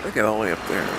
I get all the way up there.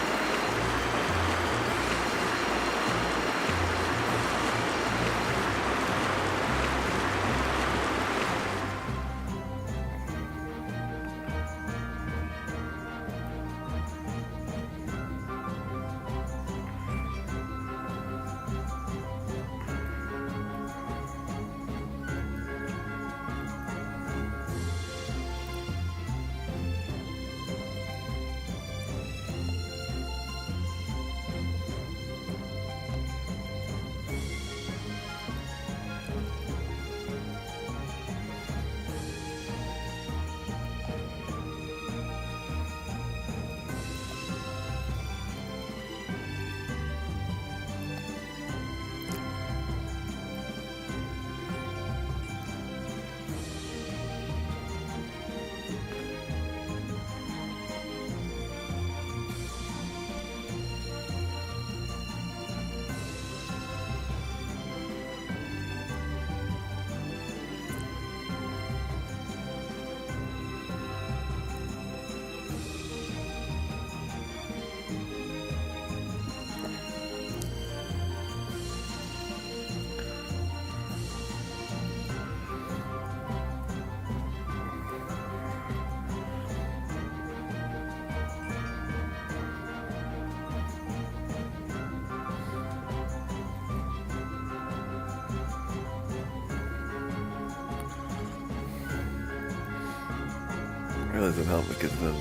I realize it helped because of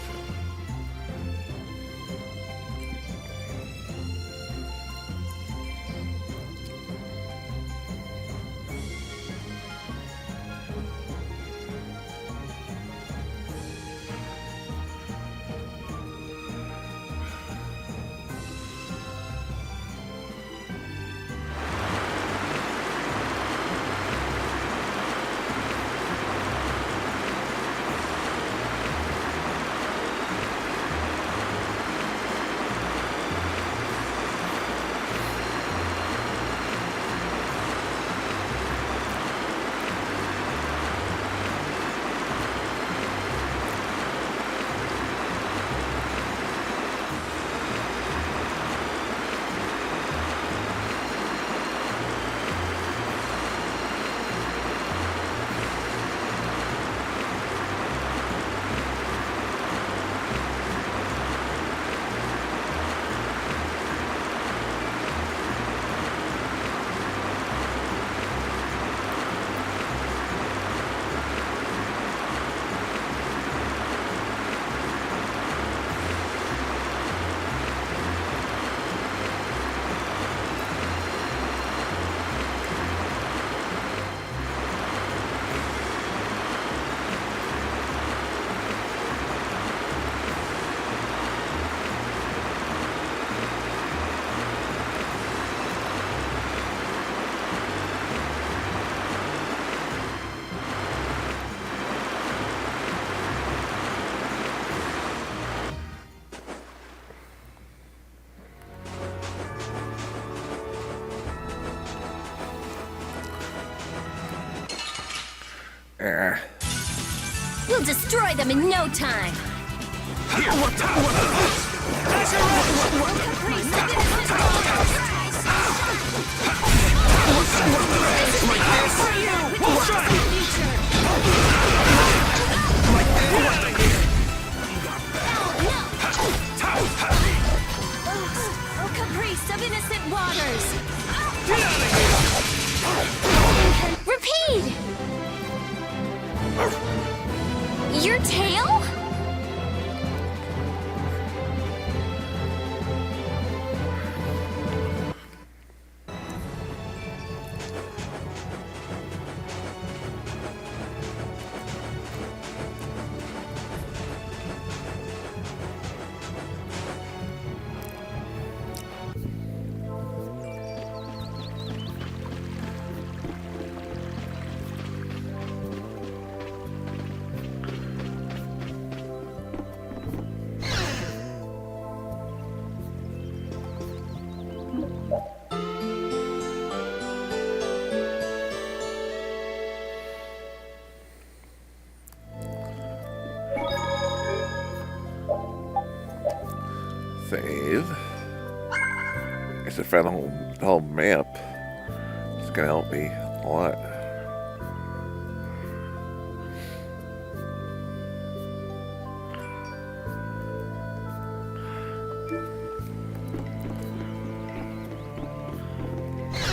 We'll destroy them in no time. Oh, caprice of innocent waters. Get out of here! Repeat! Your tail? I should find the whole map. It's gonna help me a lot.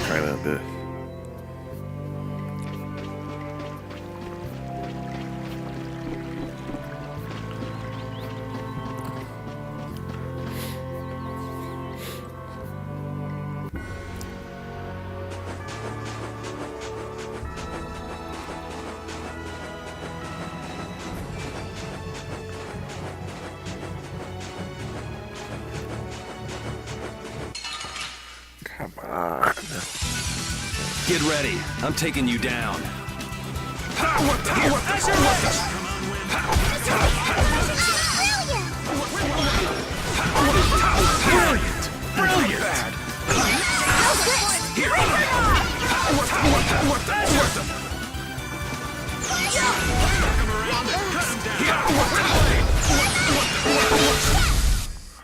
Trying not to. Come on. Get ready. I'm taking you down. Brilliant! Brilliant!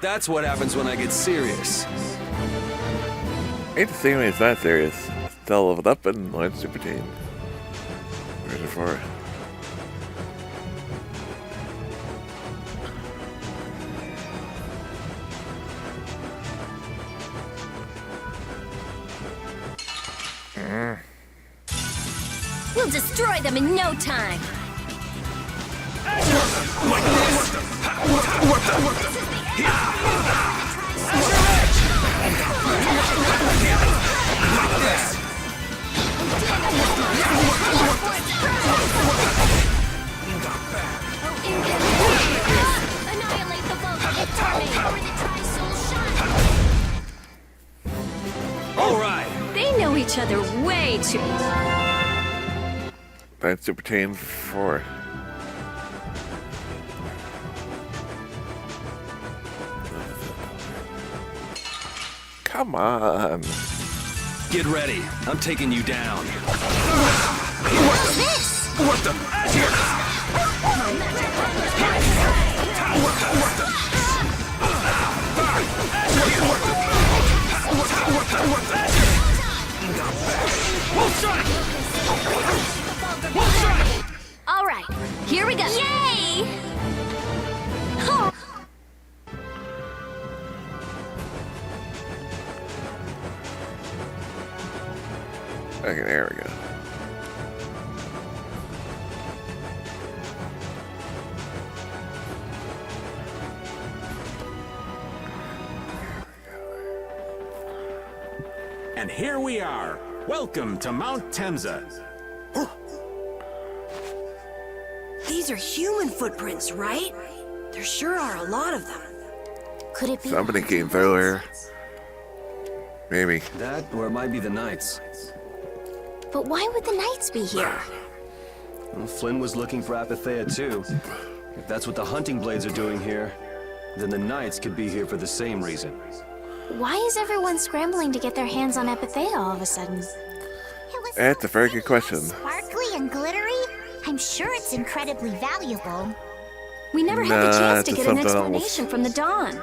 That's what happens when I get serious. Ain't the same way it's not serious. Still leveled up and on Super Team. Where's it for? We'll destroy them in no time. Annihilate the volcanic tornado or the tri-soul shine. All right. They know each other way too. That's Super Team 4. Come on. Get ready. I'm taking you down. What's this? What the? All right, here we go. Yay! Oh. Okay, there we go. And here we are. Welcome to Mount Temza. These are human footprints, right? There sure are a lot of them. Could it be? Somebody came through here. Maybe. That, or it might be the Knights. But why would the Knights be here? Well, Flynn was looking for Apathea too. If that's what the hunting blades are doing here, then the Knights could be here for the same reason. Why is everyone scrambling to get their hands on Apathea all of a sudden? That's a very good question. Sparkly and glittery? I'm sure it's incredibly valuable. We never had the Nah, chance to it's get an something else. explanation from the Dawn.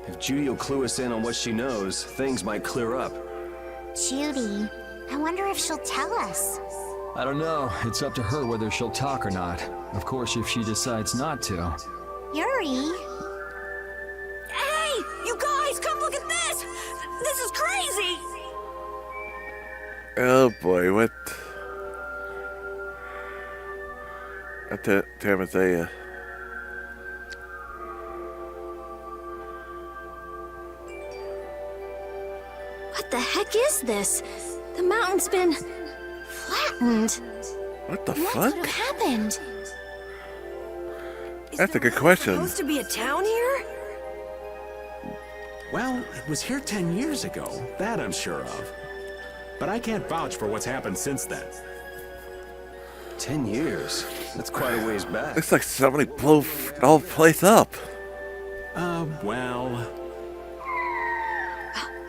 If Judy will clue us in on what she knows, things might clear up. Judy, I wonder if she'll tell us. I don't know. It's up to her whether she'll talk or not. Of course, if she decides not to. Yuri? Hey, you guys, come look at this! This is crazy! Oh boy, what? Apathea. What the heck is this? The mountain's been flattened. What the What fuck? could have happened? That's a good question. Supposed to be a town here? Well, it was here 10 years ago. That I'm sure of. But I can't vouch for what's happened since then. 10 years? That's quite a ways back. Looks like somebody blew the whole place up. Well...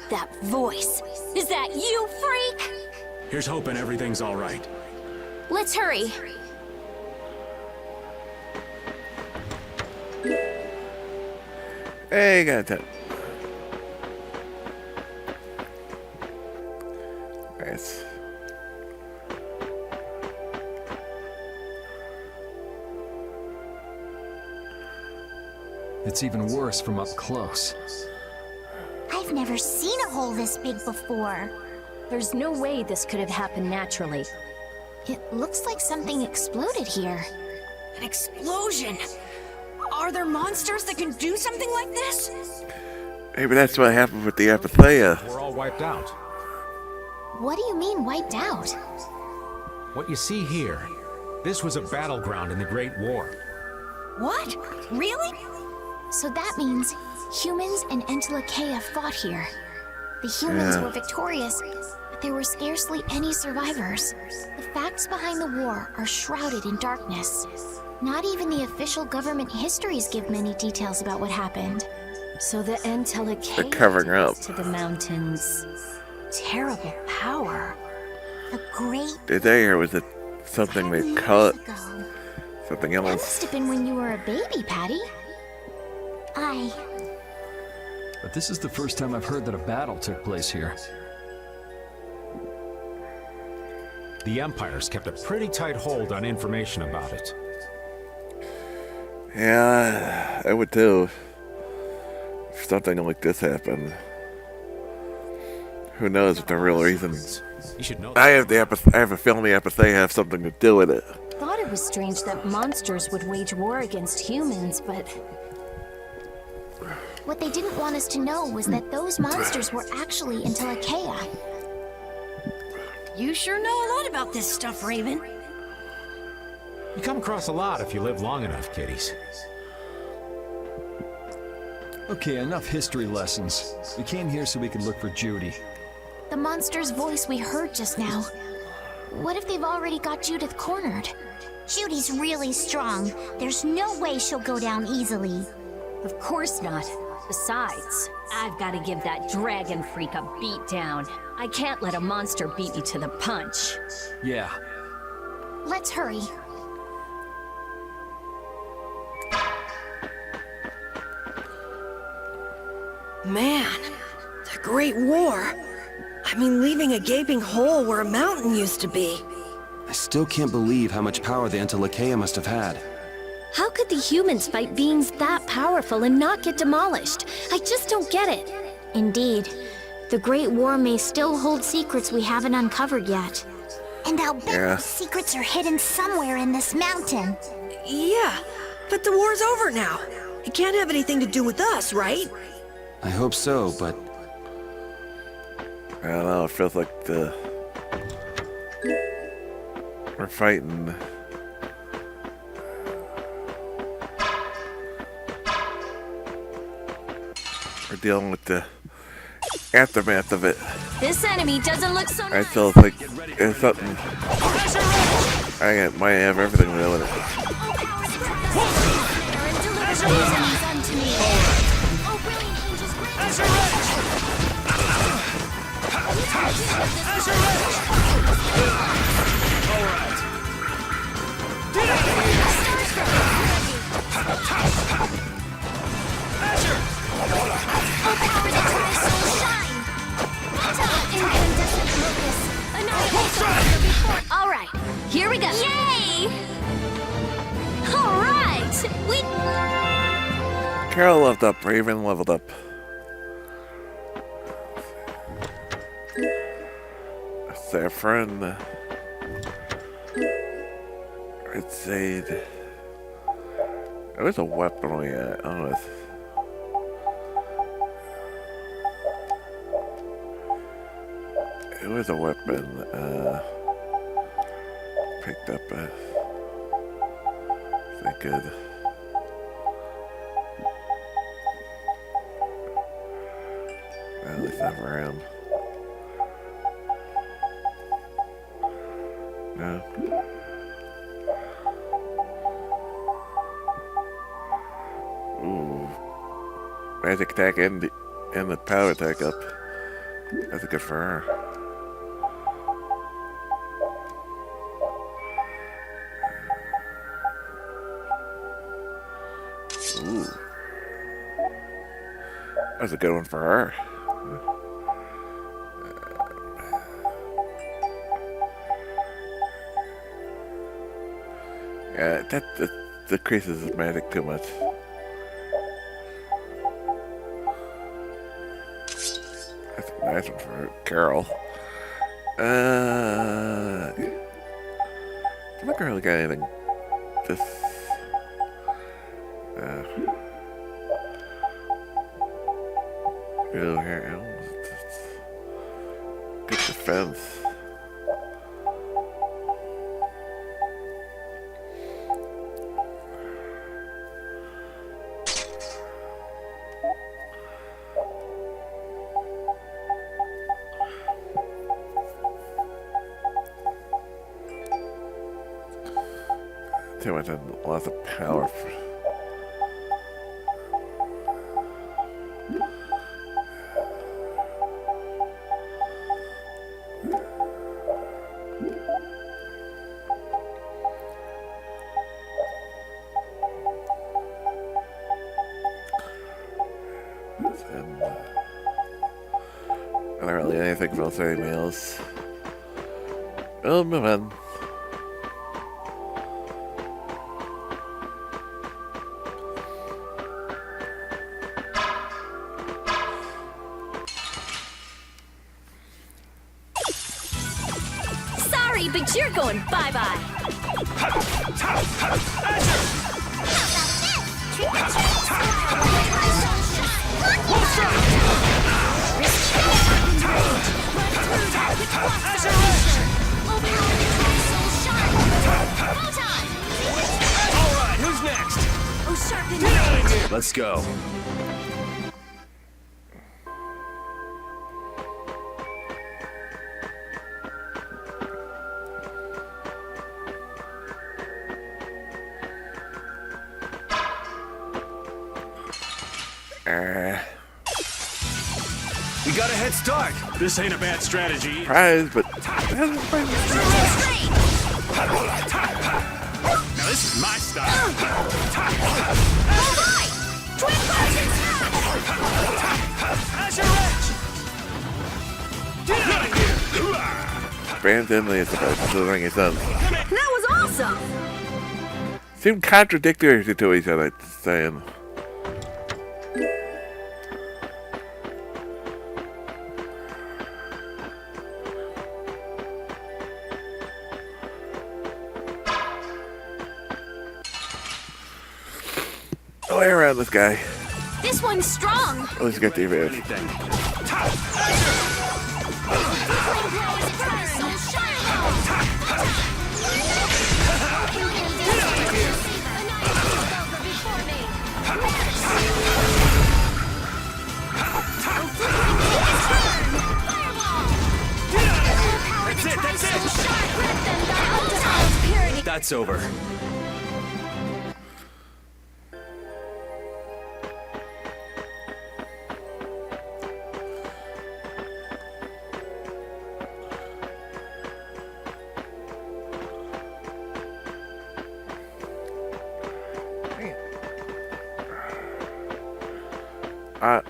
That voice. Is that you, freak? Here's hoping everything's all right. Let's hurry. Hey, got that. Nice. It's even worse from up close. I've never seen a hole this big before. There's no way this could have happened naturally. It looks like something exploded here. An explosion! Are there monsters that can do something like this? Maybe that's what happened with the Epithea. We're all wiped out. What do you mean wiped out? What you see here, this was a battleground in the Great War. What? Really? So that means humans and Entelekea fought here. The humans were victorious, but there were scarcely any survivors. The facts behind the war are shrouded in darkness. Not even the official government histories give many details about what happened. So the Entelekea They're covering up. to the mountains. Terrible power. The great Did they, or was it something they 10 cut? years ago. Something That else? must have been when you were a baby, Patty. But this is the first time I've heard that a battle took place here. The Empire's kept a pretty tight hold on information about it. Yeah, I would too. If something like this happened. Who knows what the real reason? You should know I have a feeling the Epithea have something to do with it. Thought it was strange that monsters would wage war against humans, but What they didn't want us to know was that those monsters were actually Entelekea. You sure know a lot about this stuff, Raven. You come across a lot if you live long enough, kiddies. Okay, enough history lessons. We came here so we could look for Judy. The monster's voice we heard just now. What if they've already got Judith cornered? Judy's really strong. There's no way she'll go down easily. of course not. Besides, I've got to give that dragon freak a beat down. I can't let a monster beat me to the punch. Yeah, Let's hurry. Man, the Great War. I mean, leaving a gaping hole where a mountain used to be. I still can't believe how much power the Entelekea must have had. How could the humans fight beings that powerful and not get demolished? I just don't get it. Indeed. The Great War may still hold secrets we haven't uncovered yet. And I'll bet Yeah. those secrets are hidden somewhere in this mountain. Yeah, but the war's over now. It can't have anything to do with us, right? I hope so, but I don't know, it feels like we're fighting. We're dealing with the aftermath of it. This enemy doesn't look so I nice. still think it's something. Might have everything to do with it. All right, here we go. Yay! All right, we. Carol leveled up, Raven leveled up. Saffron. I'd say there was a weapon we had. I don't know. It was a weapon. Picked up. They could. At least not for him. No. Ooh. Magic attack and the power attack up. That's good for her. Ooh. That's a good one for her. That decreases his magic too much. That's a nice one for Carol. I'm not gonna really got anything. Just over here. Good defense. Too much and lots of power. I don't really anything about any meals. Oh, my man. Sorry, but you're going bye-bye. Alright, who's next? Let's go. We got a head start. This ain't a bad strategy. Prize, but Now this is my style. Brand's Emily is supposed to ring his son. That was awesome! Seem contradictory to each other, saying. No way around this guy. This one's strong. Let's get the advantage. That's over.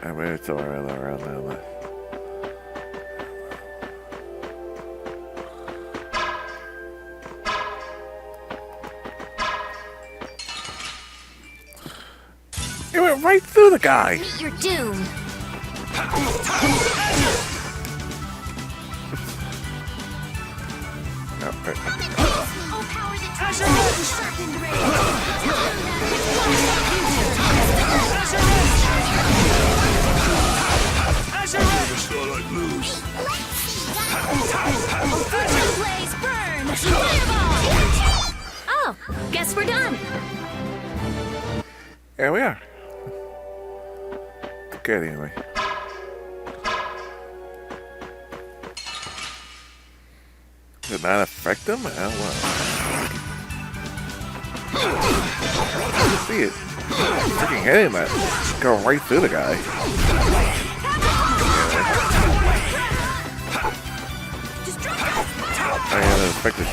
I mean, it's all around now. It went right through the guy. Meet your doom. Oh, guess we're done. Here we are. Okay, anyway. Did not affect them? Oh, well. You see it. Freaking hitting that. Go right through the guy. I haven't affected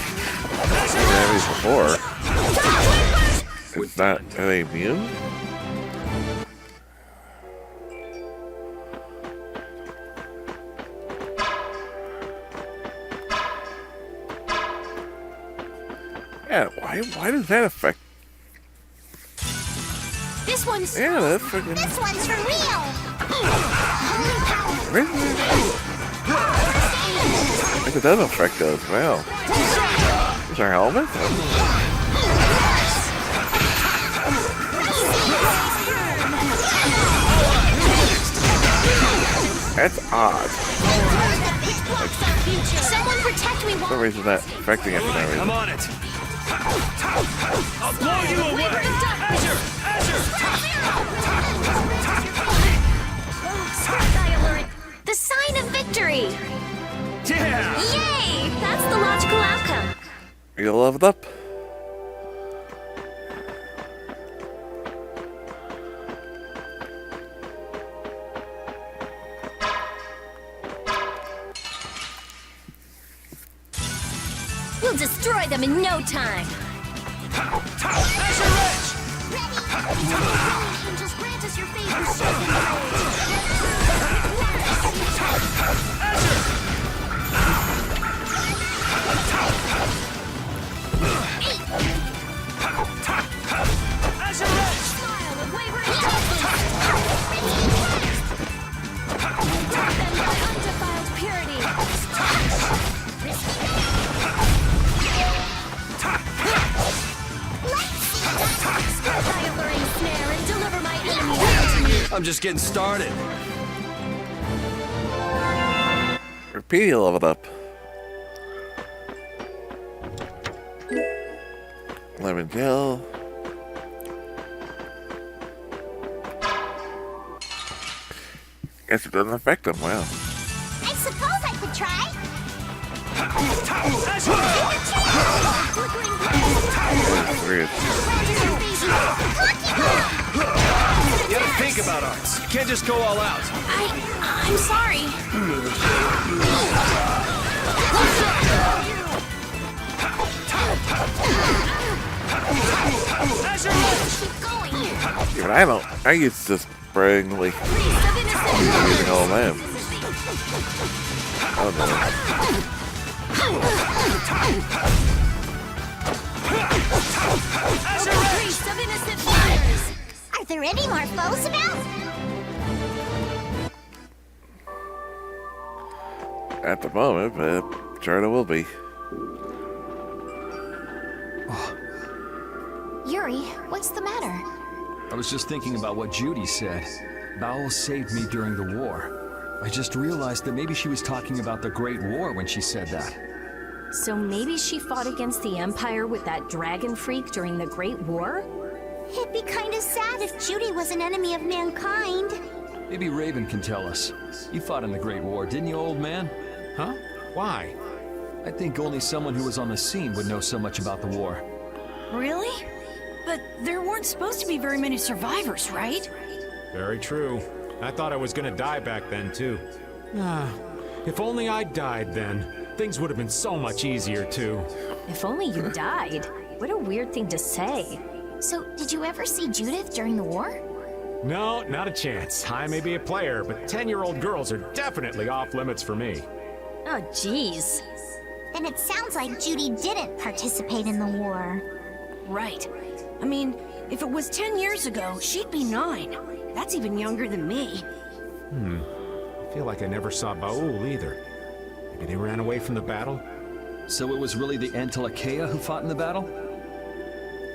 enemies before. It's not, are they immune? Yeah, why does that affect This one's... Yeah, that's freaking. This one's for real! Look, it does affect us. Wow. Is our helmet? That's odd. Someone protect me For while... some reason that's affecting it for no I'm reason. on it. I'll blow you away. The sign of victory! Yeah. Yay! That's the logical outcome. You leveled up. We'll destroy them in no time. Angels, grant us your favor. Smile with wavering Them by undefiled purity. Strike by alluring snare and deliver my enemies to me. I'm just getting started. Repeat, leveled up. Lemon gel. Guess it doesn't affect them. Wow. I suppose I could try. That's weird. You gotta think about arts. You can't just go all out. I'm sorry. Keep going. Yeah, but I don't. I used to spraying like using all them. Oh Priest of innocent fires. Are there any more foes about? no. At the moment, but sure there will be. Yuri, what's the matter? I was just thinking about what Judy said. Bowel saved me during the war. I just realized that maybe she was talking about the Great War when she said that. So maybe she fought against the Empire with that dragon freak during the Great War? It'd be kind of sad if Judy was an enemy of mankind. Maybe Raven can tell us. You fought in the Great War, didn't you, old man? Huh? Why? I think only someone who was on the scene would know so much about the war. Really? But there weren't supposed to be very many survivors, right? Very true. I thought I was gonna die back then, too. If only I died then, things would have been so much easier, too. If only you died. What a weird thing to say. So, did you ever see Judith during the war? No, not a chance. I may be a player, but 10-year-old girls are definitely off limits for me. Oh, jeez. Then it sounds like Judy didn't participate in the war. Right. I mean, if it was 10 years ago, she'd be 9. That's even younger than me. I feel like I never saw Baul either. Maybe they ran away from the battle? So it was really the Antilakea who fought in the battle?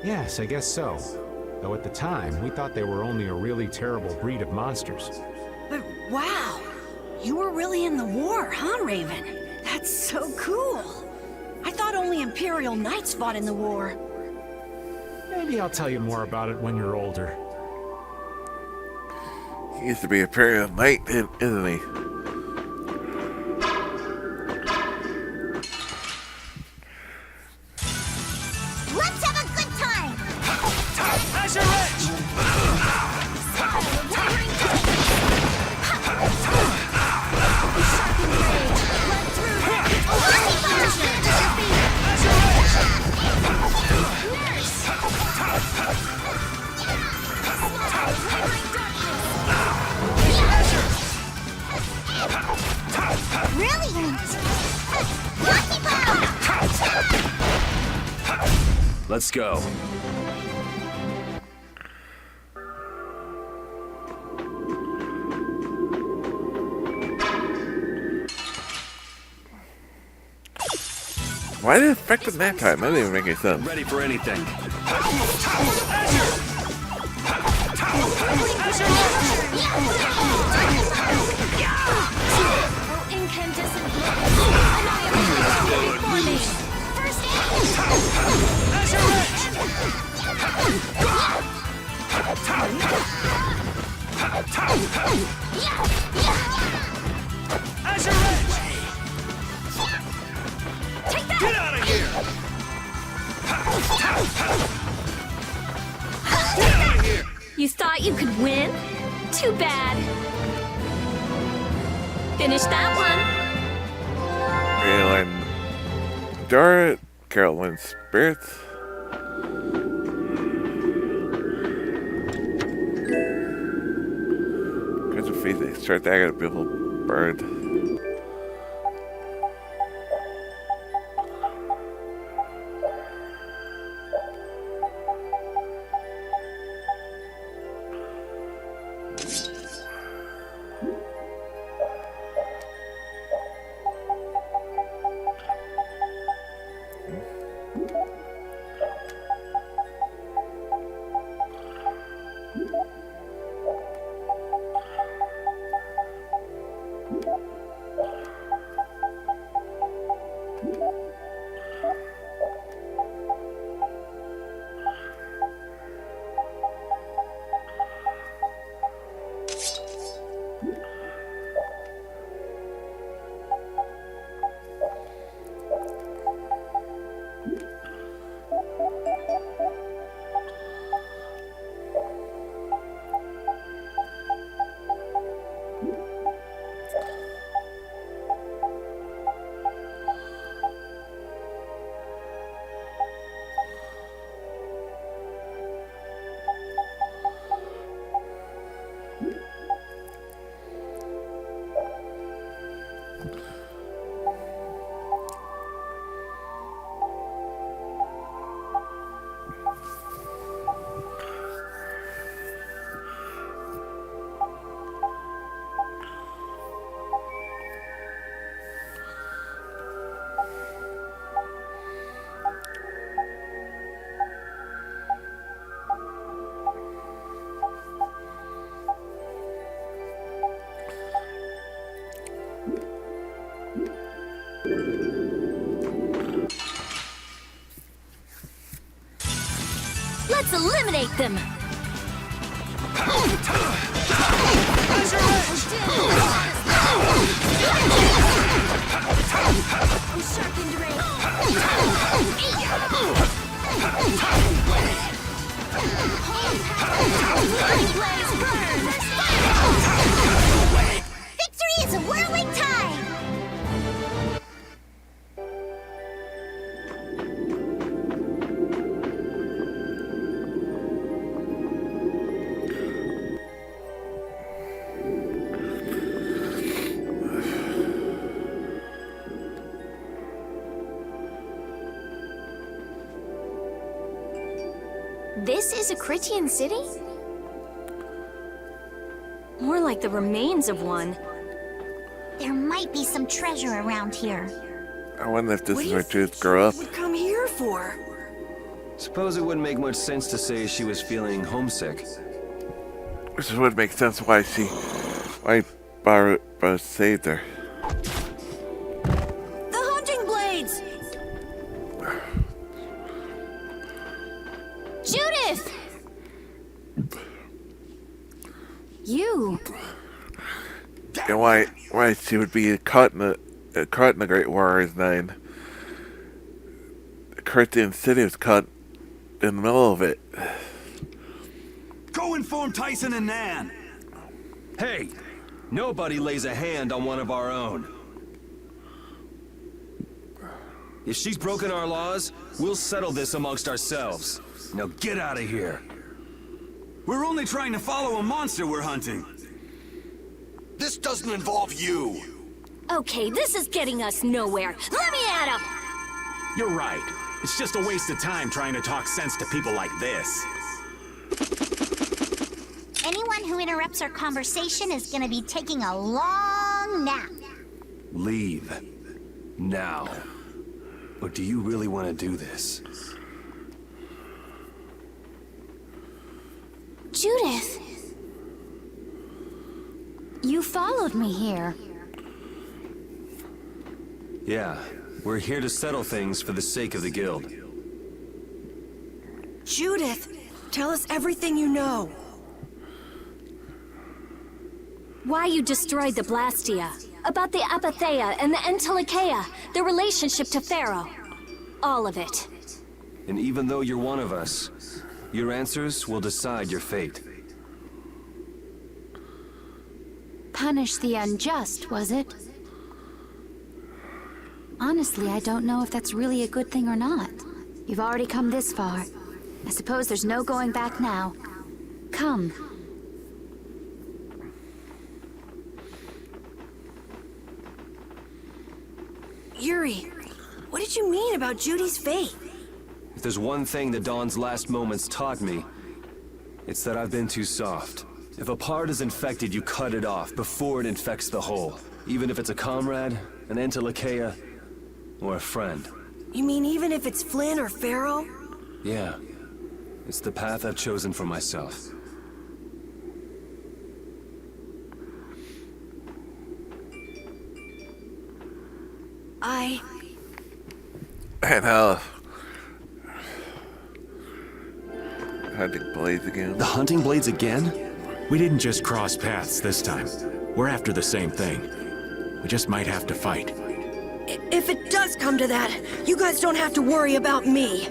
Yes, I guess so. Though at the time, we thought they were only a really terrible breed of monsters. But wow, you were really in the war, huh, Raven? That's so cool. I thought only Imperial Knights fought in the war. Maybe I'll tell you more about it when you're older. He used to be a Imperial Knight, isn't he? Let's have a good time! Brilliant! Lucky Let's go. Why did it affect them that time? That didn't even make any sense. Ready for anything. Oh, incandescent blood. Annihilate me. First Take that! Get out of here! Get out of here! You thought you could win? Too bad. Finish that one. Caroline. Dora. Caroline Spirits. Because of feet, they start that. I got a beautiful bird. Let's eliminate them. I'm sharp and Victory is a whirling tide! This is a Critian city? more like the remains of one. There might be some treasure around here. I wonder if this What is do you where Jude think grew up. she would come here for? Suppose it wouldn't make much sense to say she was feeling homesick. Which would make sense why Barra saved her. The hunting blades! Judith! You. And why she would be caught in the Great Warriors 9. The Curtian City was caught in the middle of it. Go inform Tyson and Nan. Hey! Nobody lays a hand on one of our own. If she's broken our laws, we'll settle this amongst ourselves. Now get out of here. We're only trying to follow a monster we're hunting. This doesn't involve you. Okay, this is getting us nowhere. Let me at him! You're right. It's just a waste of time trying to talk sense to people like this. Anyone who interrupts our conversation is gonna be taking a long nap. Leave. Now. Or do you really want to do this? Judith! You followed me here. Yeah, we're here to settle things for the sake of the guild. Judith, tell us everything you know. Why you destroyed the Blastia. About the Apatheia and the Entelikeia. Their relationship to Pharaoh. All of it. And even though you're one of us, your answers will decide your fate. Punish the unjust, was it? Honestly, I don't know if that's really a good thing or not. You've already come this far. I suppose there's no going back now. Come. Yuri, what did you mean about Judy's fate? If there's one thing that Dawn's last moments taught me, it's that I've been too soft. If a part is infected, you cut it off before it infects the whole. Even if it's a comrade, an Entelikeia, or a friend. You mean even if it's Flynn or Pharaoh? Yeah. It's the path I've chosen for myself. And hunting blades again. The hunting blades again? We didn't just cross paths this time. We're after the same thing. We just might have to fight. If it does come to that, you guys don't have to worry about me.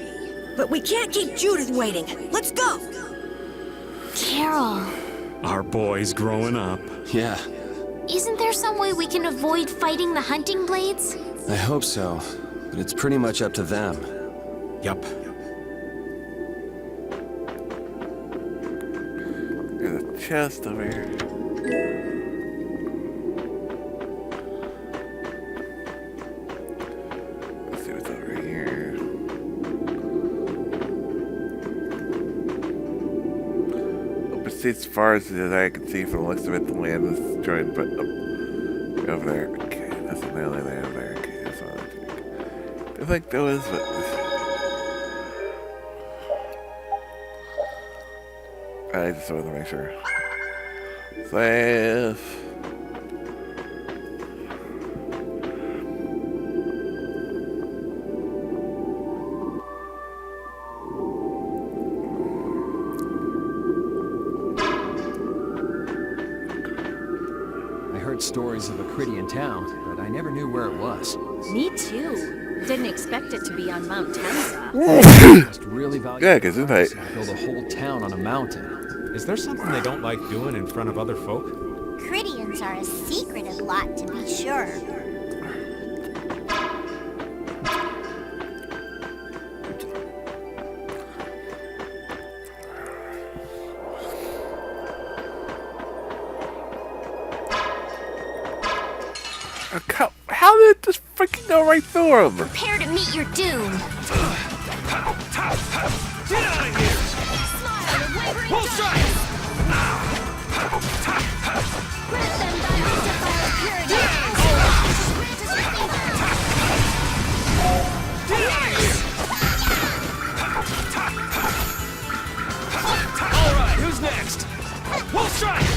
But we can't keep Judith waiting. Let's go! Carol. Our boy's growing up. Yeah, Isn't there some way we can avoid fighting the hunting blades? I hope so. But it's pretty much up to them. Yup. There's a chest over here. Let's see what's over here. As far as I can see from the looks of it, the land is joined, but over there. Okay, that's the land over there. Okay, that's what I think that was, but I just wanted to make sure. Safe. Stories of a Cridian town, but I never knew where it was. Me too. Didn't expect it to be on Mount Tenza. Must really value Yeah, 'cause isn't it? build a whole town on a mountain. Is there something they don't like doing in front of other folk? Cridians are a secretive lot, to be sure. How did it just freaking go right through him? Prepare to meet your doom. Get out of here! We'll strike! Grant them thy undefiled purity. Get out of here! All right, who's next? We'll strike!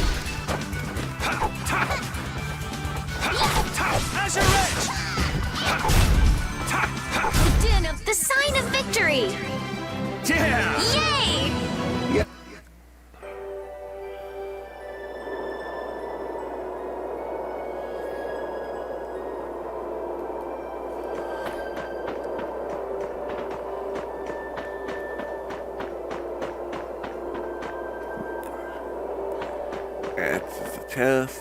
Azure Edge! The din of the sign of victory. Yeah! Yay! It's just a chest.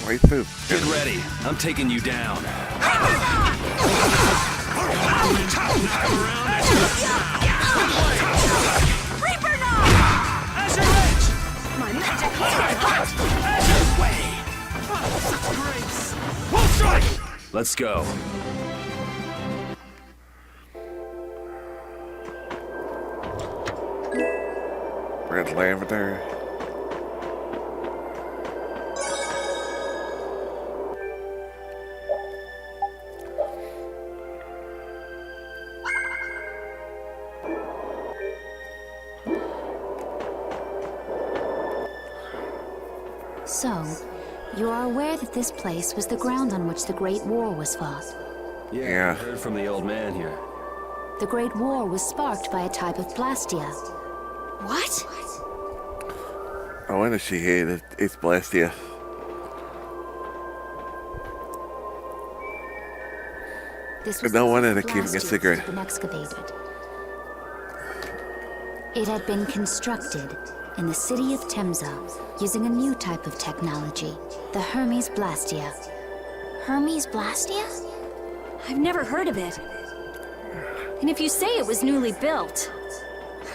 Right through. Get ready. I'm taking you down. My magic heart! We'll strike! Let's go. lavender. So, you are aware that this place was the ground on which the Great War was fought. Yeah, I heard from the old man here. The Great War was sparked by a type of Blastia. What? I wonder she hated it's Blastia. This was No the wonder they're first keeping a Blastia that secret. had been excavated. It had been constructed in the city of Temza using a new type of technology, the Hermes Blastia. Hermes Blastia? I've never heard of it. And if you say it was newly built...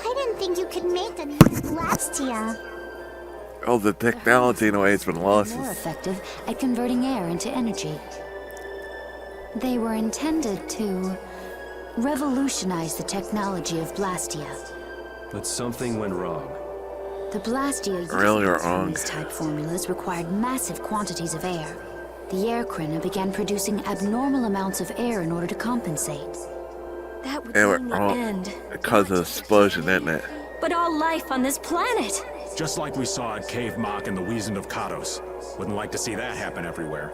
I didn't think you could make a new Blastia. Oh, the technology in a way has been lost. More effective at converting air into energy. They were intended to revolutionize the technology of Blastia. But something went wrong. The Blastia Really using wrong. these type formulas required massive quantities of air. The air Krina began producing abnormal amounts of air in order to compensate. That would They were mean the wrong end. because of the explosion, isn't it? But all life on this planet. Just like we saw at Cave Mach in the Wiesen of Kados. Wouldn't like to see that happen everywhere.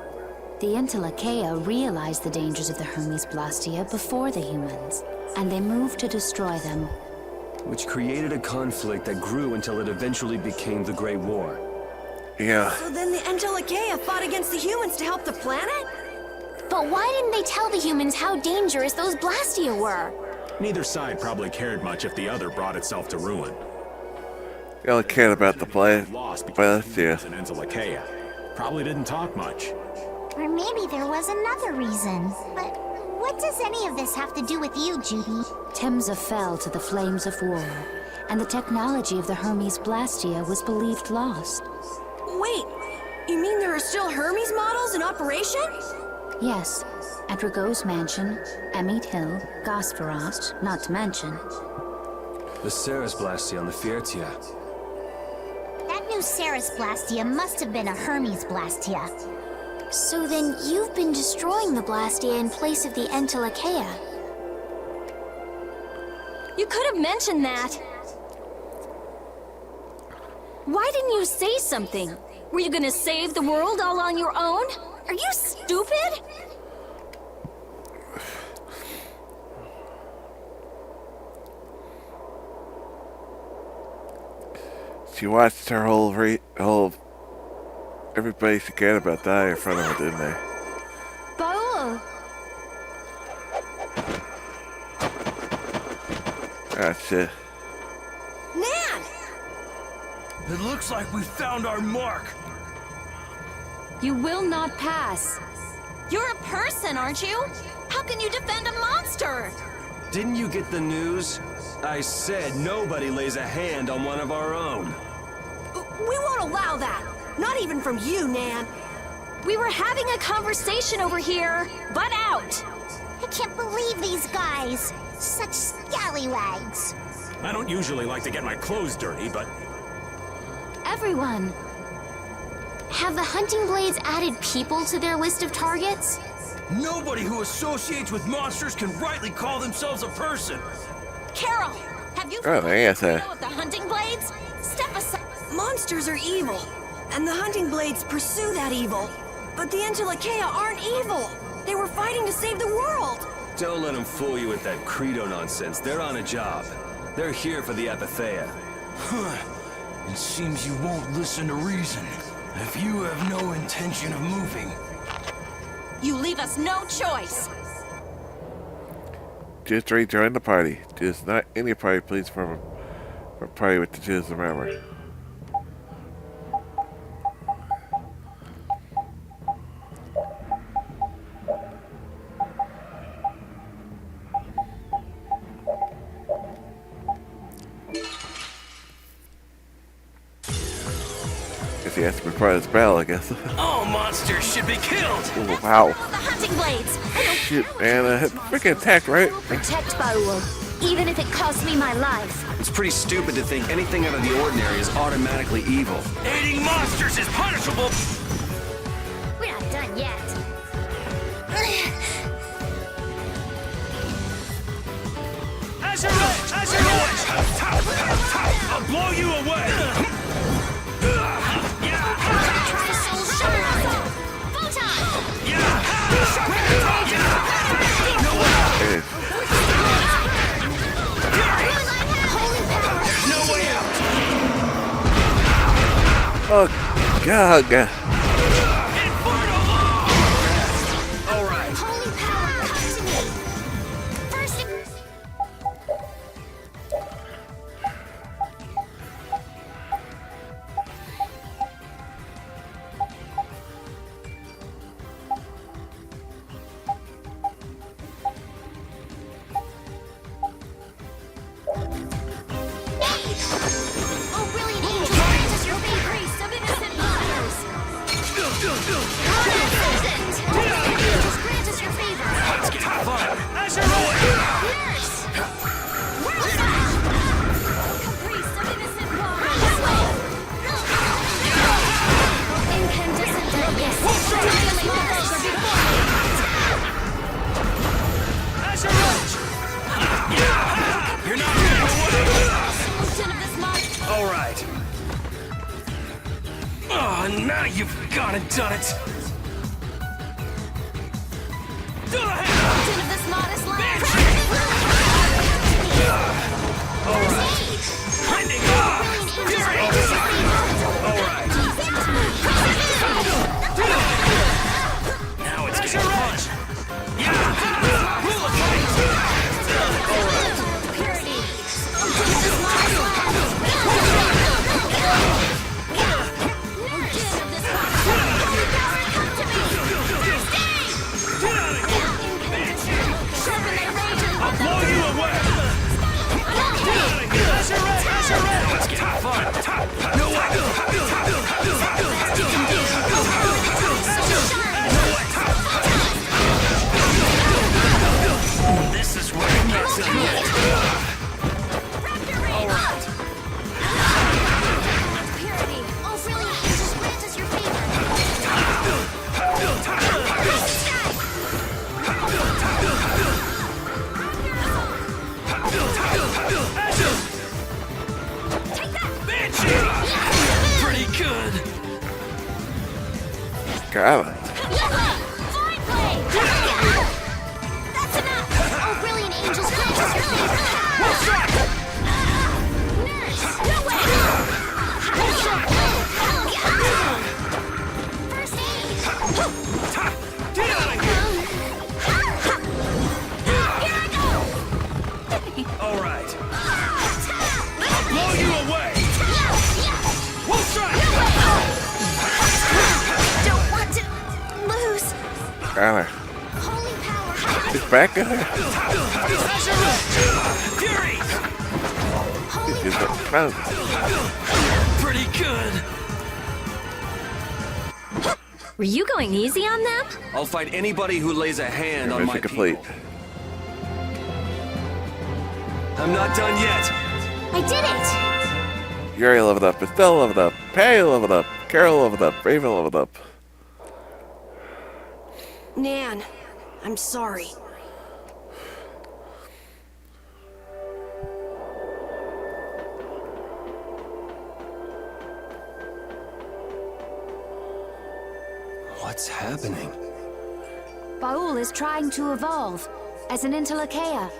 The Entelekea realized the dangers of the Hermes Blastia before the humans, and they moved to destroy them. Which created a conflict that grew until it eventually became the Great War. Yeah. So then the Entelekea fought against the humans to help the planet? But why didn't they tell the humans how dangerous those Blastia were? Neither side probably cared much if the other brought itself to ruin. You only cared about the Lost because Blastia. and Entelekea. Probably didn't talk much. Or maybe there was another reason. But what does any of this have to do with you, Judy? Temza fell to the flames of war, and the technology of the Hermes Blastia was believed lost. Wait, you mean there are still Hermes models in operation? Yes, at Rago's mansion, Amit Hill, Gosferost, not to mention. The Ceres Blastia on the Fiertia. That new Ceres Blastia must have been a Hermes Blastia. So then you've been destroying the Blastia in place of the Entelekea. You could have mentioned that. Why didn't you say something? Were you gonna save the world all on your own? Are you stupid? She watched her whole everybody forget about that in front of her, didn't they? Baul! Ah, shit. Nan! It looks like we found our mark. You will not pass. You're a person, aren't you? How can you defend a monster? Didn't you get the news? I said nobody lays a hand on one of our own. We won't allow that. Not even from you, Nan. We were having a conversation over here. Butt out! I can't believe these guys. Such scallywags. I don't usually like to get my clothes dirty, but Everyone! Have the hunting blades added people to their list of targets? Nobody who associates with monsters can rightly call themselves a person. Carol, have you Oh, they asked her. of the hunting blades? Step aside. Monsters are evil, and the hunting blades pursue that evil. But the Entelekea aren't evil. They were fighting to save the world. Don't let them fool you with that credo nonsense. They're on a job. They're here for the Apatheia. It seems you won't listen to reason. If you have no intention of moving. You leave us no choice. Just rejoin the party. Just not any party, please, from a party with the chosen member. Guess he has to be part of this battle, I guess. All monsters should be killed. Oh, wow. The hunting blades! Shit, man, freaking attack, right? Protect Baul. even if it costs me my life. It's pretty stupid to think anything out of the ordinary is automatically evil. Aiding monsters is punishable! We're not done yet. I'll blow you away! Oh, God. All right. Holy power, come to me. First, oh, brilliant angel, grant us your faith. Priest of innocent mothers. Angels, grant us your favor. Let's get fun. Nurse! Where's Caprice of innocent mothers. Incandescent darkness. Diamond mothers are before You're not getting away! Solution of this monster. All right. Oh, now you've gone and done it. Solution of this modest land. All right. Ending off. All right. Now it's getting fun. Rule of fight. All right. Purity. Solution of this modest land. I'll blow you away. Now it's getting fun. No way. This is where it gets good. All right. Purity. Oh, brilliant angels, grant us your favor. Pretty good. God. Fine blade. That's enough. Oh, brilliant angels, grant us your favor. Nurse, no way. First aid. Get out of here. Here I go. All right. I'll blow you away. We'll try. Don't want to lose. God. Holy power. He's back in there. Fury. He's like, Pretty good. Were you going easy on them? I'll fight anybody who lays a hand on my mission complete. people. I'm not done yet. I did it. Yuri leveled up, Estelle leveled up, Patty leveled up, Carol leveled up, Raven leveled up. Nan, I'm sorry. What's happening? Baul is trying to evolve as an Intelakea.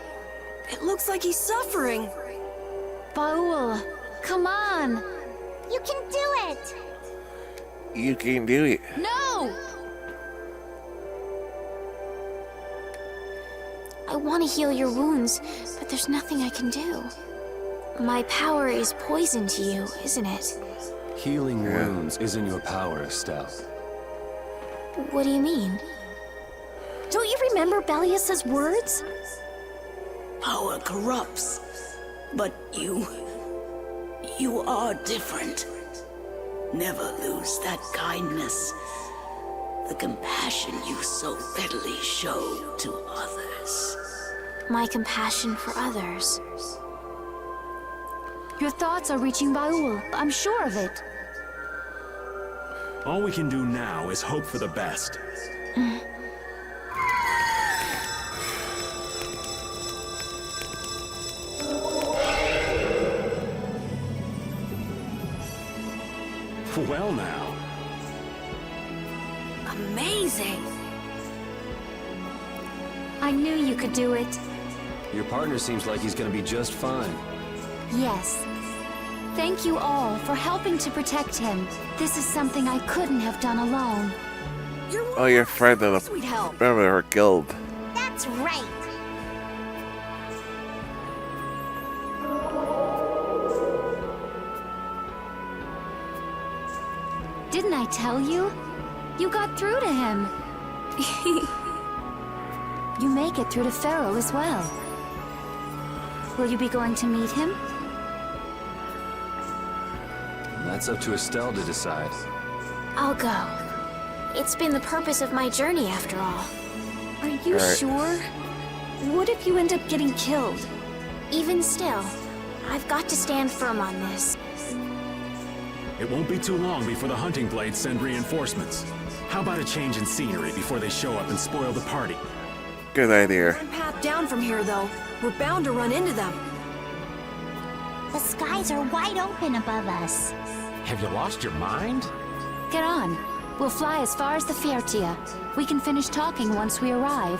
It looks like he's suffering. Baul, come on. You can do it. You can do it. No! I want to heal your wounds, but there's nothing I can do. My power is poison to you, isn't it? Healing wounds isn't your power, Estelle. What do you mean? Don't you remember Bellius's words? Power corrupts, but you are different. Never lose that kindness, the compassion you so readily show to others. my compassion for others. Your thoughts are reaching Baul. I'm sure of it. All we can do now is hope for the best. Well now. Amazing! I knew you could do it. Your partner seems like he's gonna be just fine. Yes. Thank you all for helping to protect him. This is something I couldn't have done alone. Oh, your friend in the Sweet help. member of her guild. That's right. Didn't I tell you? You got through to him. You make it through to Pharaoh as well. Will you be going to meet him? That's up to Estelle to decide. I'll go. It's been the purpose of my journey after all. Are you All right. sure? What if you end up getting killed? Even still, I've got to stand firm on this. It won't be too long before the hunting blades send reinforcements. How about a change in scenery before they show up and spoil the party? Good idea. One path down from here, though. We're bound to run into them. The skies are wide open above us. Have you lost your mind? Get on. We'll fly as far as the Fiertia. We can finish talking once we arrive.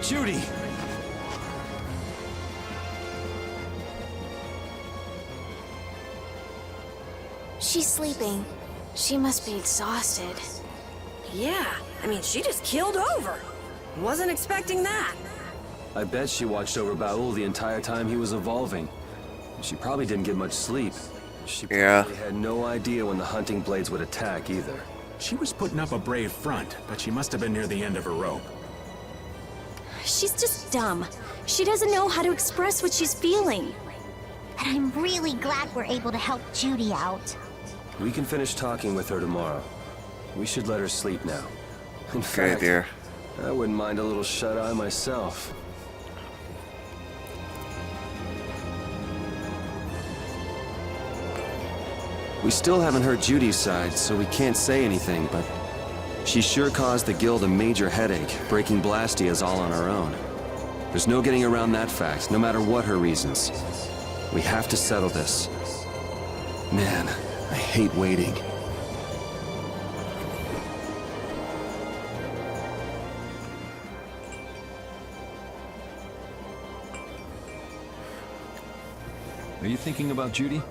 Judy! She's sleeping. She must be exhausted. Yeah, I mean, she just keeled over. Wasn't expecting that. I bet she watched over Baul the entire time he was evolving. She probably didn't get much sleep. She probably had no idea when the hunting blades would attack either. She was putting up a brave front, but she must have been near the end of her rope. She's just dumb. She doesn't know how to express what she's feeling. And I'm really glad we're able to help Judy out. We can finish talking with her tomorrow. We should let her sleep now. In Good fact, idea. I wouldn't mind a little shut-eye myself. We still haven't heard Judy's side, so we can't say anything, but she sure caused the guild a major headache, breaking Blastias all on her own. There's no getting around that fact, no matter what her reasons. We have to settle this. Man, I hate waiting. Are you thinking about Judy?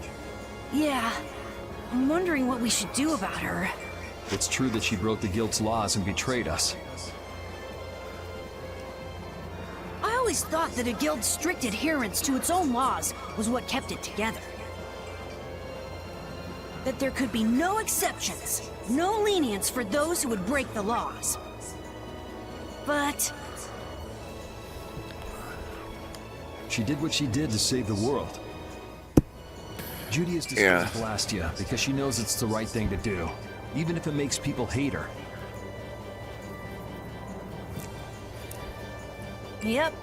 Yeah. I'm wondering what we should do about her. It's true that she broke the guild's laws and betrayed us. I always thought that a guild's strict adherence to its own laws was what kept it together. That there could be no exceptions, no lenience for those who would break the laws. But She did what she did to save the world. Judy has destroyed Blastia because she knows it's the right thing to do, even if it makes people hate her. Yep.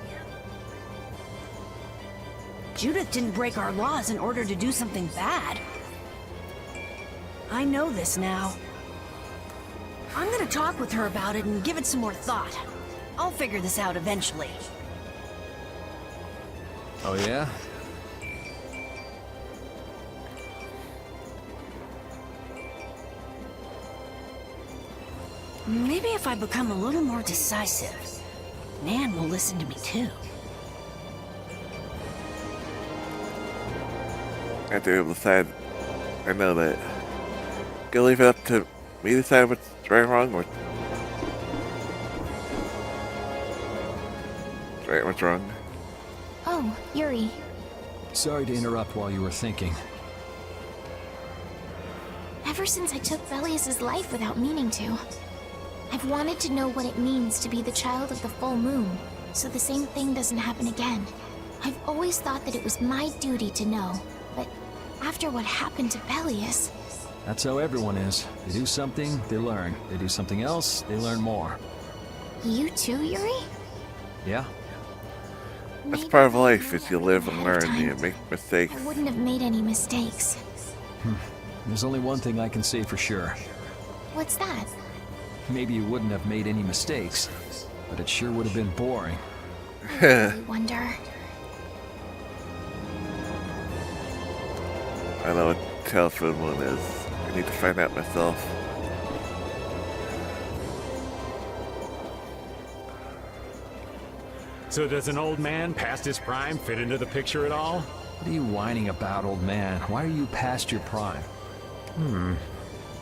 Judith didn't break our laws in order to do something bad. I know this now. I'm gonna talk with her about it and give it some more thought. I'll figure this out eventually. Oh yeah? Maybe if I become a little more decisive, Nan will listen to me too. After you decide I know that. Gonna leave it up to me to decide what's right or wrong, or right, what's wrong. Oh, Yuri. Sorry to interrupt while you were thinking. Ever since I took Belius's life without meaning to, I've wanted to know what it means to be the child of the full moon, so the same thing doesn't happen again. I've always thought that it was my duty to know, but after what happened to Belius... That's how everyone is. They do something, they learn. They do something else, they learn more. You too, Yuri? Yeah. That's part of life, is you live and learn, you make mistakes. I wouldn't have made any mistakes. There's only one thing I can say for sure. What's that? Maybe you wouldn't have made any mistakes, but it sure would have been boring. I wonder... I know what telephone moon is. I need to find out myself. So does an old man past his prime fit into the picture at all? What are you whining about, old man? Why are you past your prime?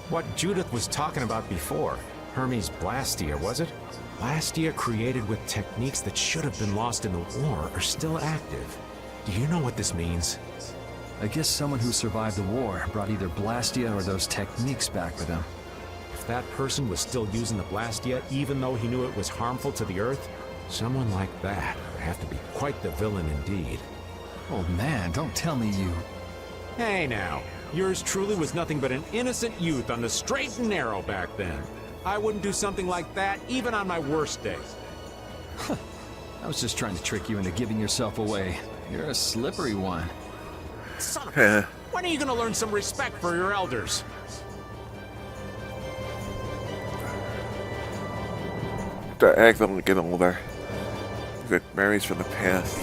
What Judith was talking about before. Hermes Blastia, was it? Blastia created with techniques that should have been lost in the war are still active. Do you know what this means? I guess someone who survived the war brought either Blastia or those techniques back with him. If that person was still using the Blastia even though he knew it was harmful to the Earth, someone like that would have to be quite the villain indeed. Old man, don't tell me you... Hey now, yours truly was nothing but an innocent youth on the straight and narrow back then. I wouldn't do something like that even on my worst days. I was just trying to trick you into giving yourself away. You're a slippery one. Son of a... When are you gonna learn some respect for your elders? The eggs only get older. Good memories from the past.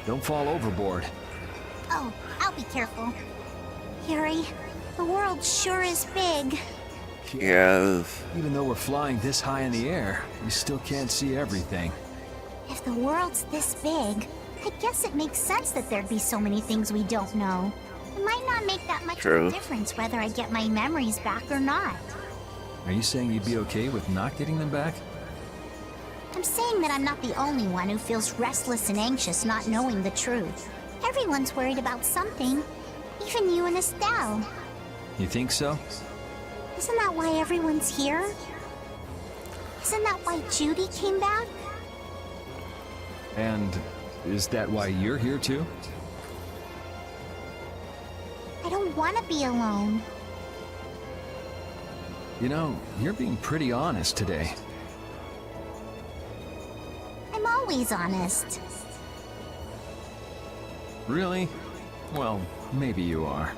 Don't fall overboard. Oh, I'll be careful. Yuri, the world sure is big. Yes. Even though we're flying this high in the air, we still can't see everything. If the world's this big, I guess it makes sense that there'd be so many things we don't know. It might not make that much of a difference whether I get my memories back or not. Are you saying you'd be okay with not getting them back? I'm saying that I'm not the only one who feels restless and anxious not knowing the truth. Everyone's worried about something. Even you and Estelle. You think so? Isn't that why everyone's here? Isn't that why Judy came back? And is that why you're here too? I don't want to be alone. You know, you're being pretty honest today. I'm always honest. Really? Well, maybe you are.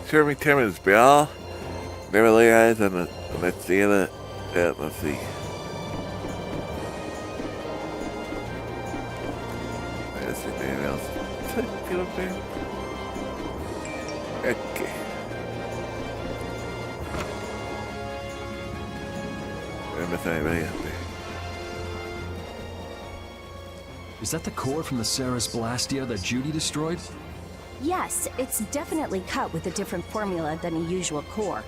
Jeremy Timmons, Bill. Never lay eyes on the theater. Let's see. There's anything else. Get up there. Okay. I miss anybody up there. Is that the core from the Ceres Blastia that Judy destroyed? Yes, it's definitely cut with a different formula than a usual core.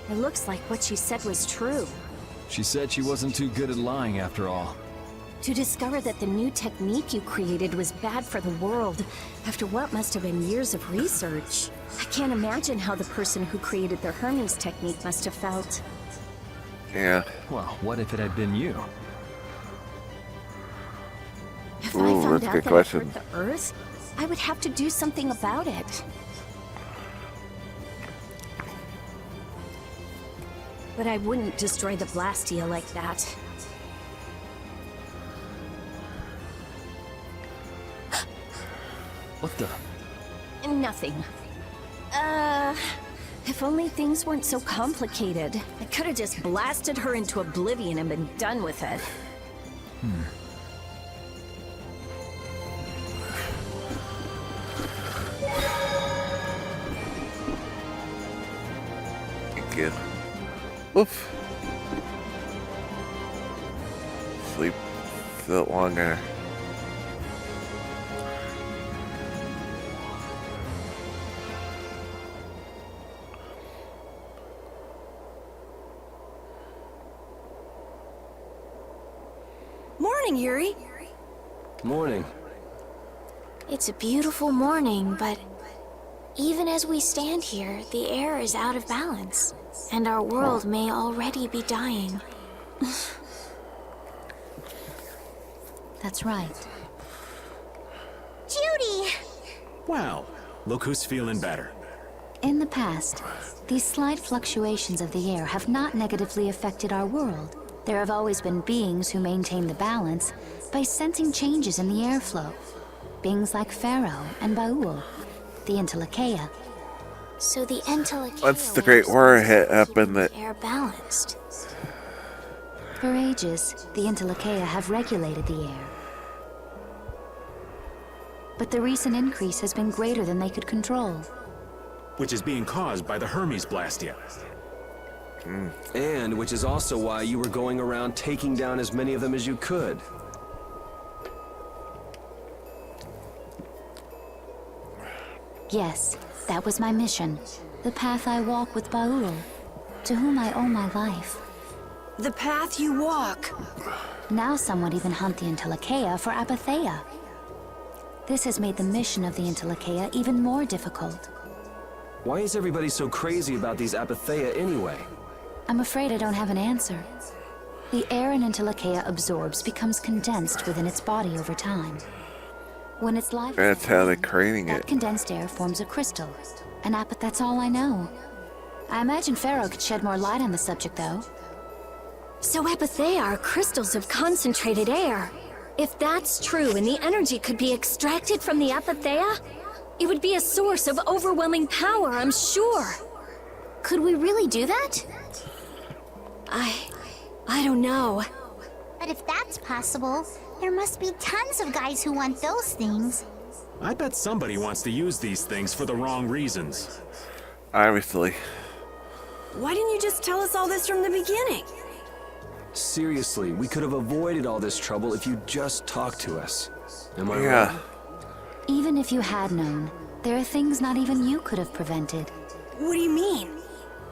It looks like what she said was true. She said she wasn't too good at lying after all. To discover that the new technique you created was bad for the world, after what must have been years of research. I can't imagine how the person who created the Hermes technique must have felt. Yeah. Well, what if it had been you? If Ooh, I found that's a out good that question. it hurt the Earth, I would have to do something about it. But I wouldn't destroy the Blastia like that. What the? Nothing. If only things weren't so complicated. I could have just blasted her into oblivion and been done with it. Again. Oof. Sleep a bit longer. Morning, Yuri. Morning. It's a beautiful morning, but even as we stand here, the air is out of balance, and our world may already be dying. That's right. Judy! Well, look who's feeling better. In the past, these slight fluctuations of the air have not negatively affected our world. There have always been beings who maintain the balance by sensing changes in the airflow. Beings like Pharaoh and Baul, the Entelekea. So the Entelekea Once the Great War happened, that air balanced. For ages, the Entelekea have regulated the air. But the recent increase has been greater than they could control. Which is being caused by the Hermes Blastia. And which is also why you were going around taking down as many of them as you could. Yes, that was my mission. The path I walk with Baul, to whom I owe my life. The path you walk. Now some would even hunt the Entelekea for Apatheia. This has made the mission of the Entelekea even more difficult. Why is everybody so crazy about these Apatheia anyway? I'm afraid I don't have an answer. The air an Entelekea absorbs becomes condensed within its body over time. When it's live, that's how they're creating that it. condensed air forms a crystal. That's all I know. I imagine Pharaoh could shed more light on the subject, though. So Apatheia are crystals of concentrated air. If that's true and the energy could be extracted from the Apatheia, it would be a source of overwhelming power, I'm sure. Could we really do that? I don't know. But if that's possible, there must be tons of guys who want those things. I bet somebody wants to use these things for the wrong reasons. Obviously. Why didn't you just tell us all this from the beginning? Seriously, we could have avoided all this trouble if you just talked to us. Am I Yeah. right? Even if you had known, there are things not even you could have prevented. What do you mean?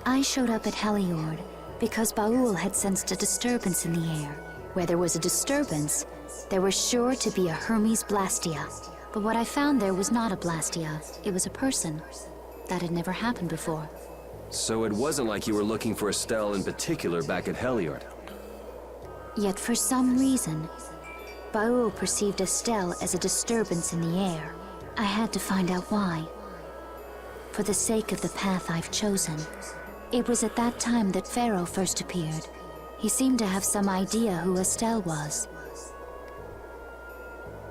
I showed up at Heliord because Baul had sensed a disturbance in the air. Where there was a disturbance, there was sure to be a Hermes Blastia. But what I found there was not a Blastia, it was a person. That had never happened before. So it wasn't like you were looking for Estelle in particular back at Heliord. Yet for some reason, Baul perceived Estelle as a disturbance in the air. I had to find out why. For the sake of the path I've chosen. It was at that time that Pharaoh first appeared. He seemed to have some idea who Estelle was.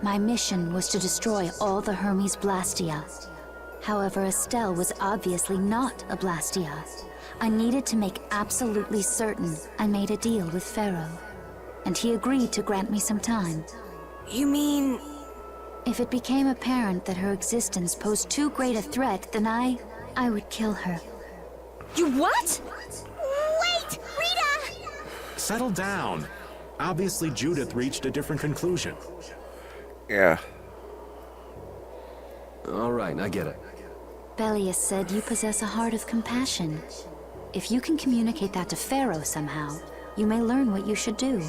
My mission was to destroy all the Hermes Blastia. However, Estelle was obviously not a Blastia. I needed to make absolutely certain I made a deal with Pharaoh. And he agreed to grant me some time. You mean... If it became apparent that her existence posed too great a threat, then I would kill her. You what? Wait! Rita! Settle down. Obviously, Judith reached a different conclusion. Yeah. All right, I get it. Belius said you possess a heart of compassion. If you can communicate that to Pharaoh somehow, you may learn what you should do.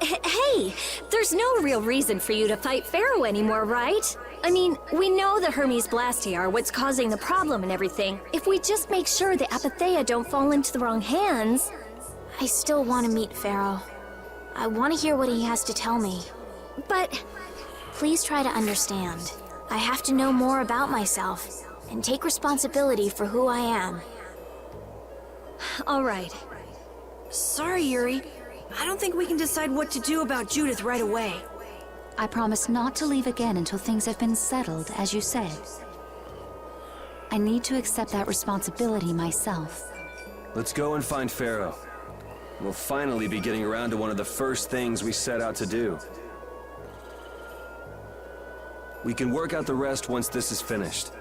Hey, there's no real reason for you to fight Pharaoh anymore, right? I mean, we know the Hermes Blastia are what's causing the problem and everything. If we just make sure the Apatheia don't fall into the wrong hands... I still want to meet Pharaoh. I want to hear what he has to tell me. But... Please try to understand. I have to know more about myself, and take responsibility for who I am. All right. Sorry, Yuri. I don't think we can decide what to do about Judith right away. I promise not to leave again until things have been settled, as you said. I need to accept that responsibility myself. Let's go and find Pharaoh. We'll finally be getting around to one of the first things we set out to do. We can work out the rest once this is finished.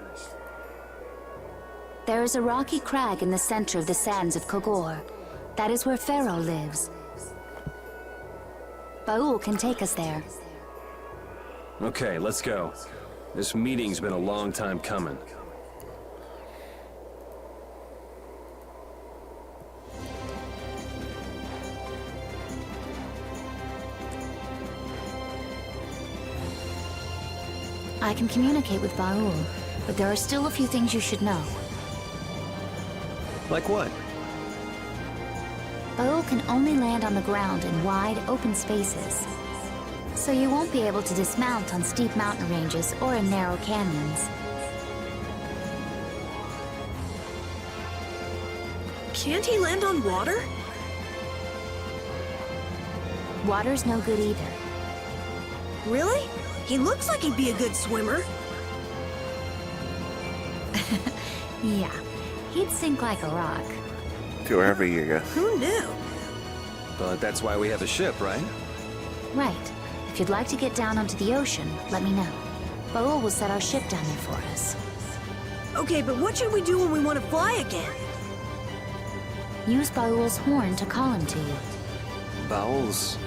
There is a rocky crag in the center of the sands of Kogor. That is where Pharaoh lives. Baul can take us there. Okay, let's go. This meeting's been a long time coming. I can communicate with Baul, but there are still a few things you should know. Like what? Baul can only land on the ground in wide, open spaces. So you won't be able to dismount on steep mountain ranges or in narrow canyons. Can't he land on water? Water's no good either. Really? He looks like he'd be a good swimmer. Yeah, he'd sink like a rock. To wherever you go. Who knew? But that's why we have a ship, right? Right. If you'd like to get down onto the ocean, let me know. Baul will set our ship down there for us. Okay, but what should we do when we want to fly again? Use Baul's horn to call him to you. Bowels.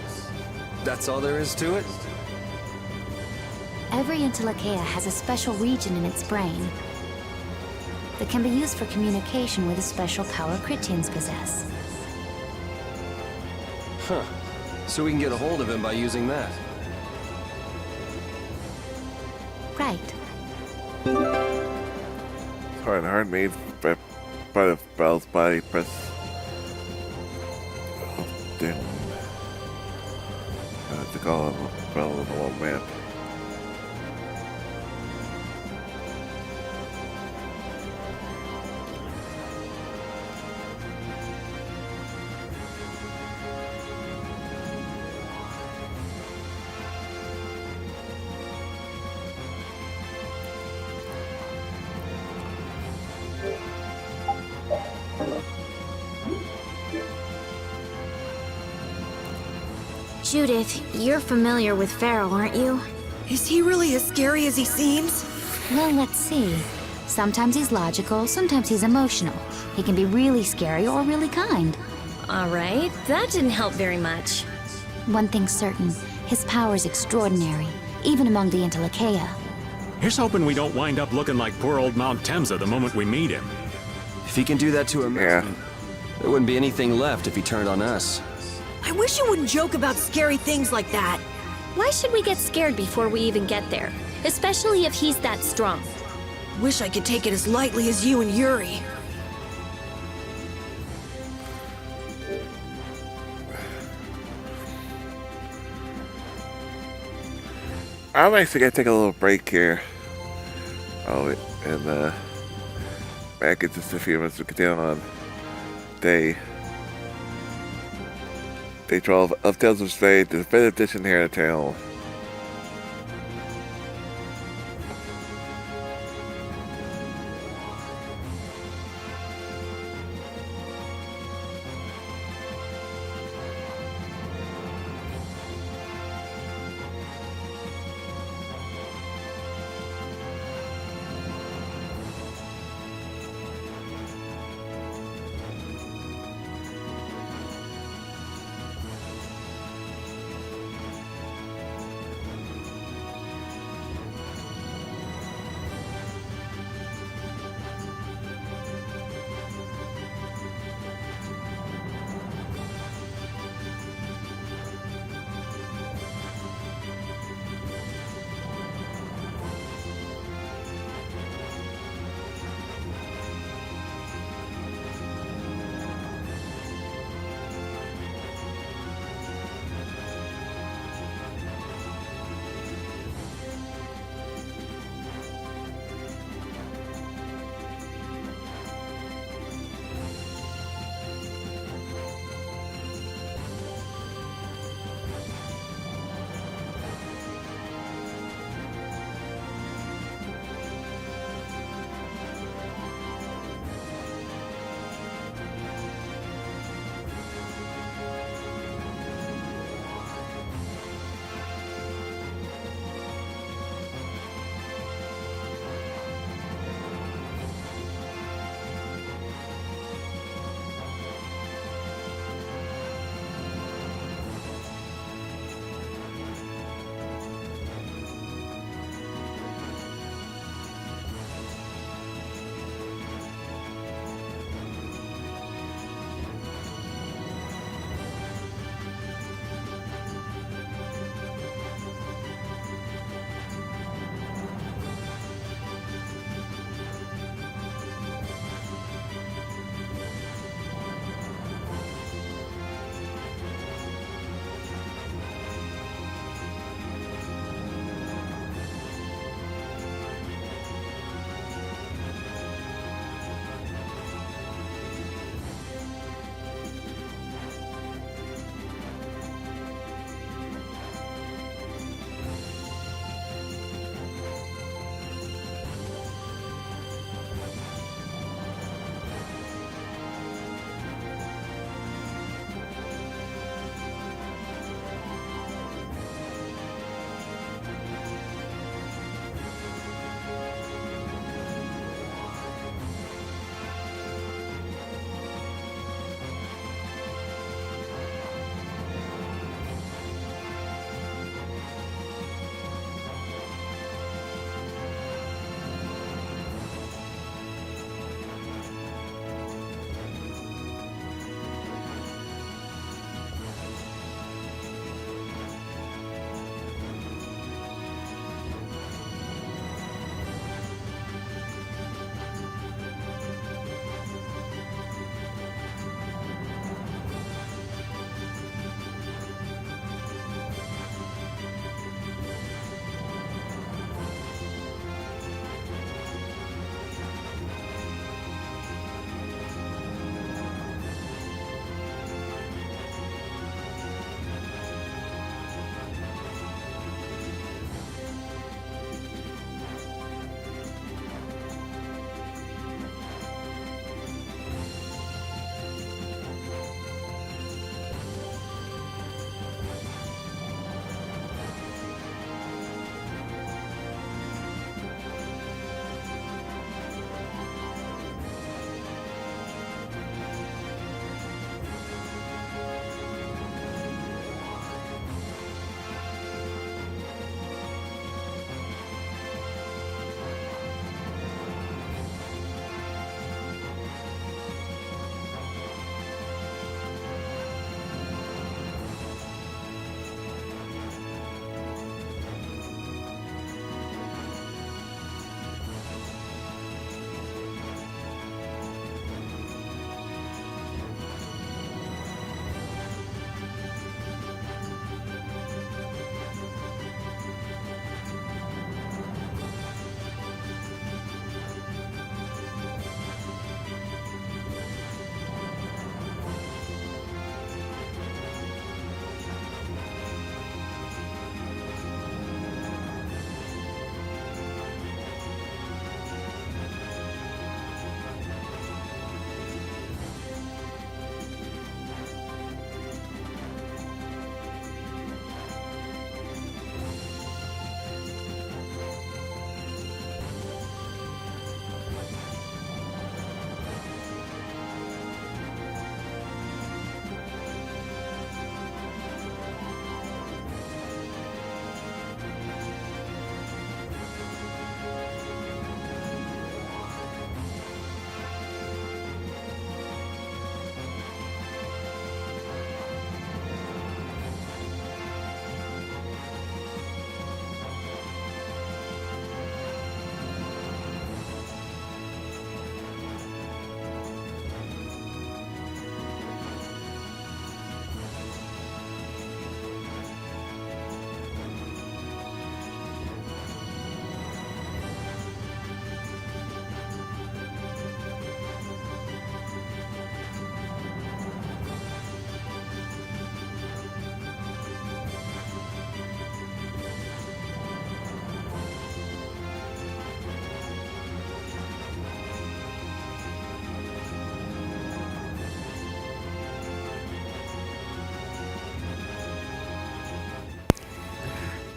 That's all there is to it? Every Intellicaea has a special region in its brain that can be used for communication with a special power Critians possess. Huh. So we can get a hold of him by using that. Right. Hard made by the Bell's body press. Then to call him a Bell in the old man. Judith, you're familiar with Pharaoh, aren't you? Is he really as scary as he seems? Well, let's see. Sometimes he's logical, sometimes he's emotional. He can be really scary or really kind. Alright, that didn't help very much. One thing's certain, his power's extraordinary, even among the Intellicaea. Here's hoping we don't wind up looking like poor old Mount Temsa the moment we meet him. If he can do that to him, there wouldn't be anything left if he turned on us. I wish you wouldn't joke about scary things like that. Why should we get scared before we even get there? Especially if he's that strong. Wish I could take it as lightly as you and Yuri. I'm actually gonna take a little break here. Oh, and back in just a few minutes to continue on day 12 of Tales of Spade, the 5th edition here in the channel.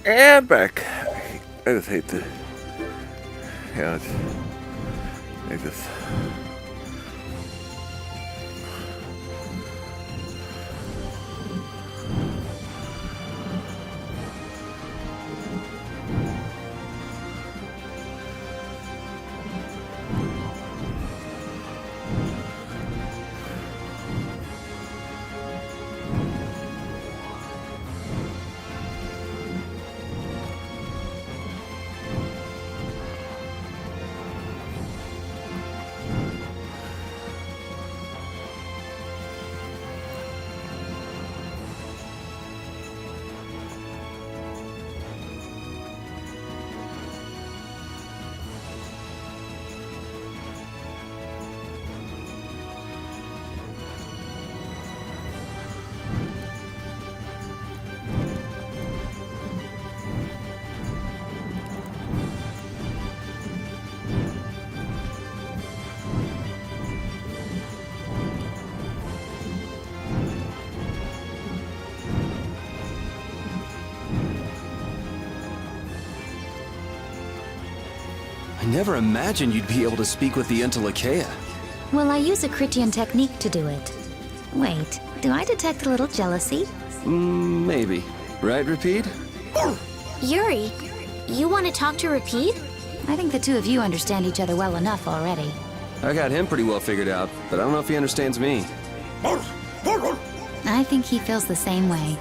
And back. I just hate to. Yeah, I just. I never imagined you'd be able to speak with the Entelekea. Well, I use a Critian technique to do it. Wait, do I detect a little jealousy? Maybe. Right, Repeat? Yuri, you want to talk to Repeat? I think the two of you understand each other well enough already. I got him pretty well figured out, but I don't know if he understands me. I think he feels the same way.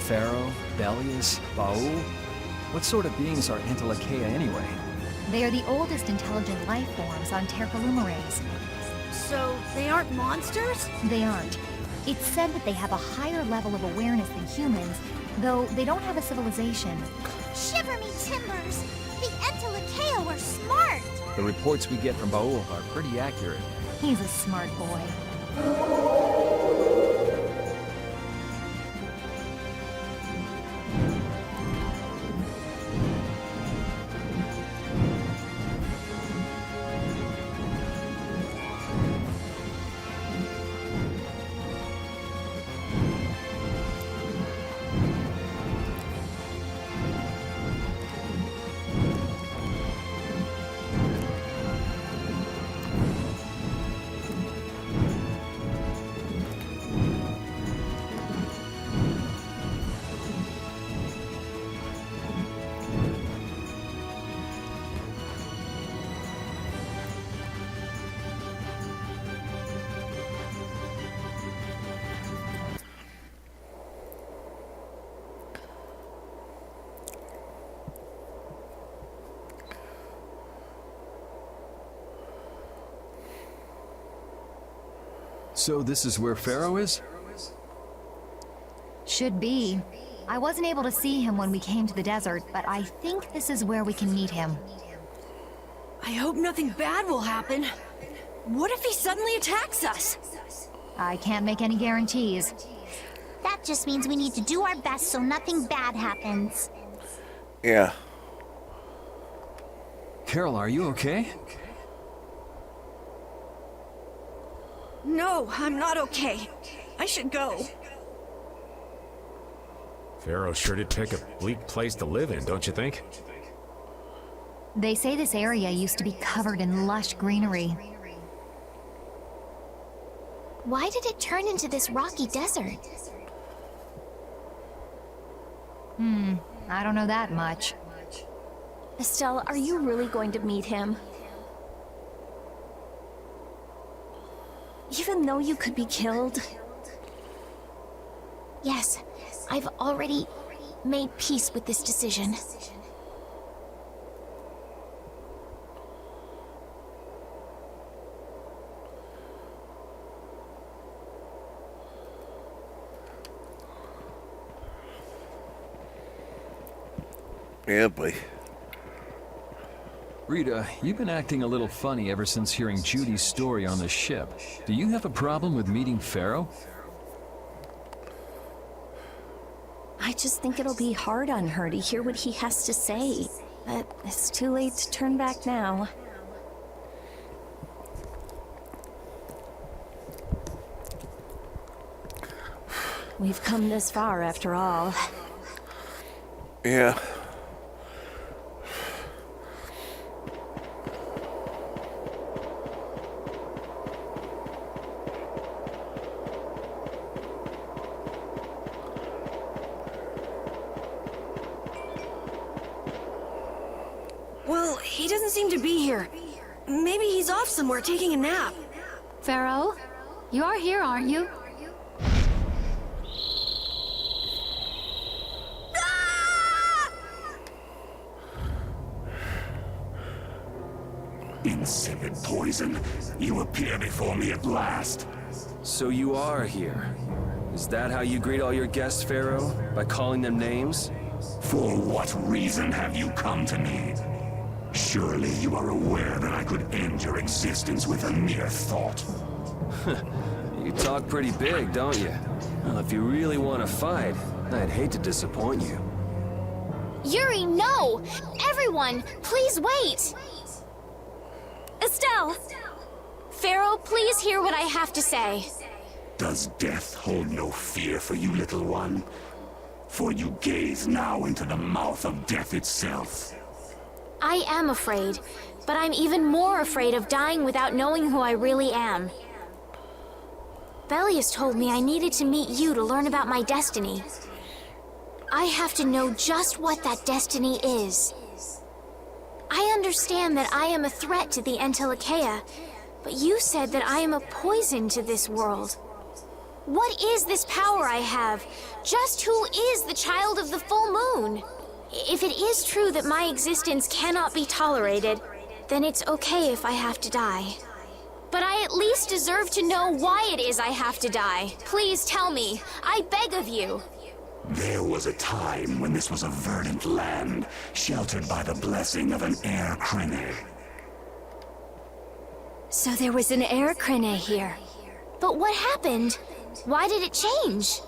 Pharaoh, Belius, Baul? What sort of beings are Entelekea anyway? They are the oldest intelligent life forms on Terralumares. So, they aren't monsters? They aren't. It's said that they have a higher level of awareness than humans, though they don't have a civilization. Shiver me timbers! The Entelekea were smart! The reports we get from Baul are pretty accurate. He's a smart boy. So this is where Pharaoh is? Should be. I wasn't able to see him when we came to the desert, but I think this is where we can meet him. I hope nothing bad will happen. What if he suddenly attacks us? I can't make any guarantees. That just means we need to do our best so nothing bad happens. Yeah. Carol, are you okay? No, I'm not okay. I should go. Pharaoh sure did pick a bleak place to live in, don't you think? They say this area used to be covered in lush greenery. Why did it turn into this rocky desert? I don't know that much. Estelle, are you really going to meet him? Even though you could be killed? Yes, I've already made peace with this decision. Yeah, boy. Rita, you've been acting a little funny ever since hearing Judy's story on the ship. Do you have a problem with meeting Pharaoh? I just think it'll be hard on her to hear what he has to say. But it's too late to turn back now. We've come this far after all. Yeah. Well, he doesn't seem to be here. Maybe he's off somewhere taking a nap. Pharaoh, you are here, aren't you? Insipid poison, you appear before me at last. So you are here. Is that how you greet all your guests, Pharaoh? By calling them names? For what reason have you come to me? Surely you are aware that I could end your existence with a mere thought. You talk pretty big, don't you? Well, if you really want to fight, I'd hate to disappoint you. Yuri, no! Everyone, please wait! Estelle! Pharaoh, please hear what I have to say. Does death hold no fear for you, little one? For you gaze now into the mouth of death itself. I am afraid, but I'm even more afraid of dying without knowing who I really am. Belius told me I needed to meet you to learn about my destiny. I have to know just what that destiny is. I understand that I am a threat to the Entelekea, but you said that I am a poison to this world. What is this power I have? Just who is the child of the full moon? If it is true that my existence cannot be tolerated, then it's okay if I have to die. But I at least deserve to know why it is I have to die. Please tell me. I beg of you. There was a time when this was a verdant land, sheltered by the blessing of an air crene. So there was an air crene here. But what happened? Why did it change?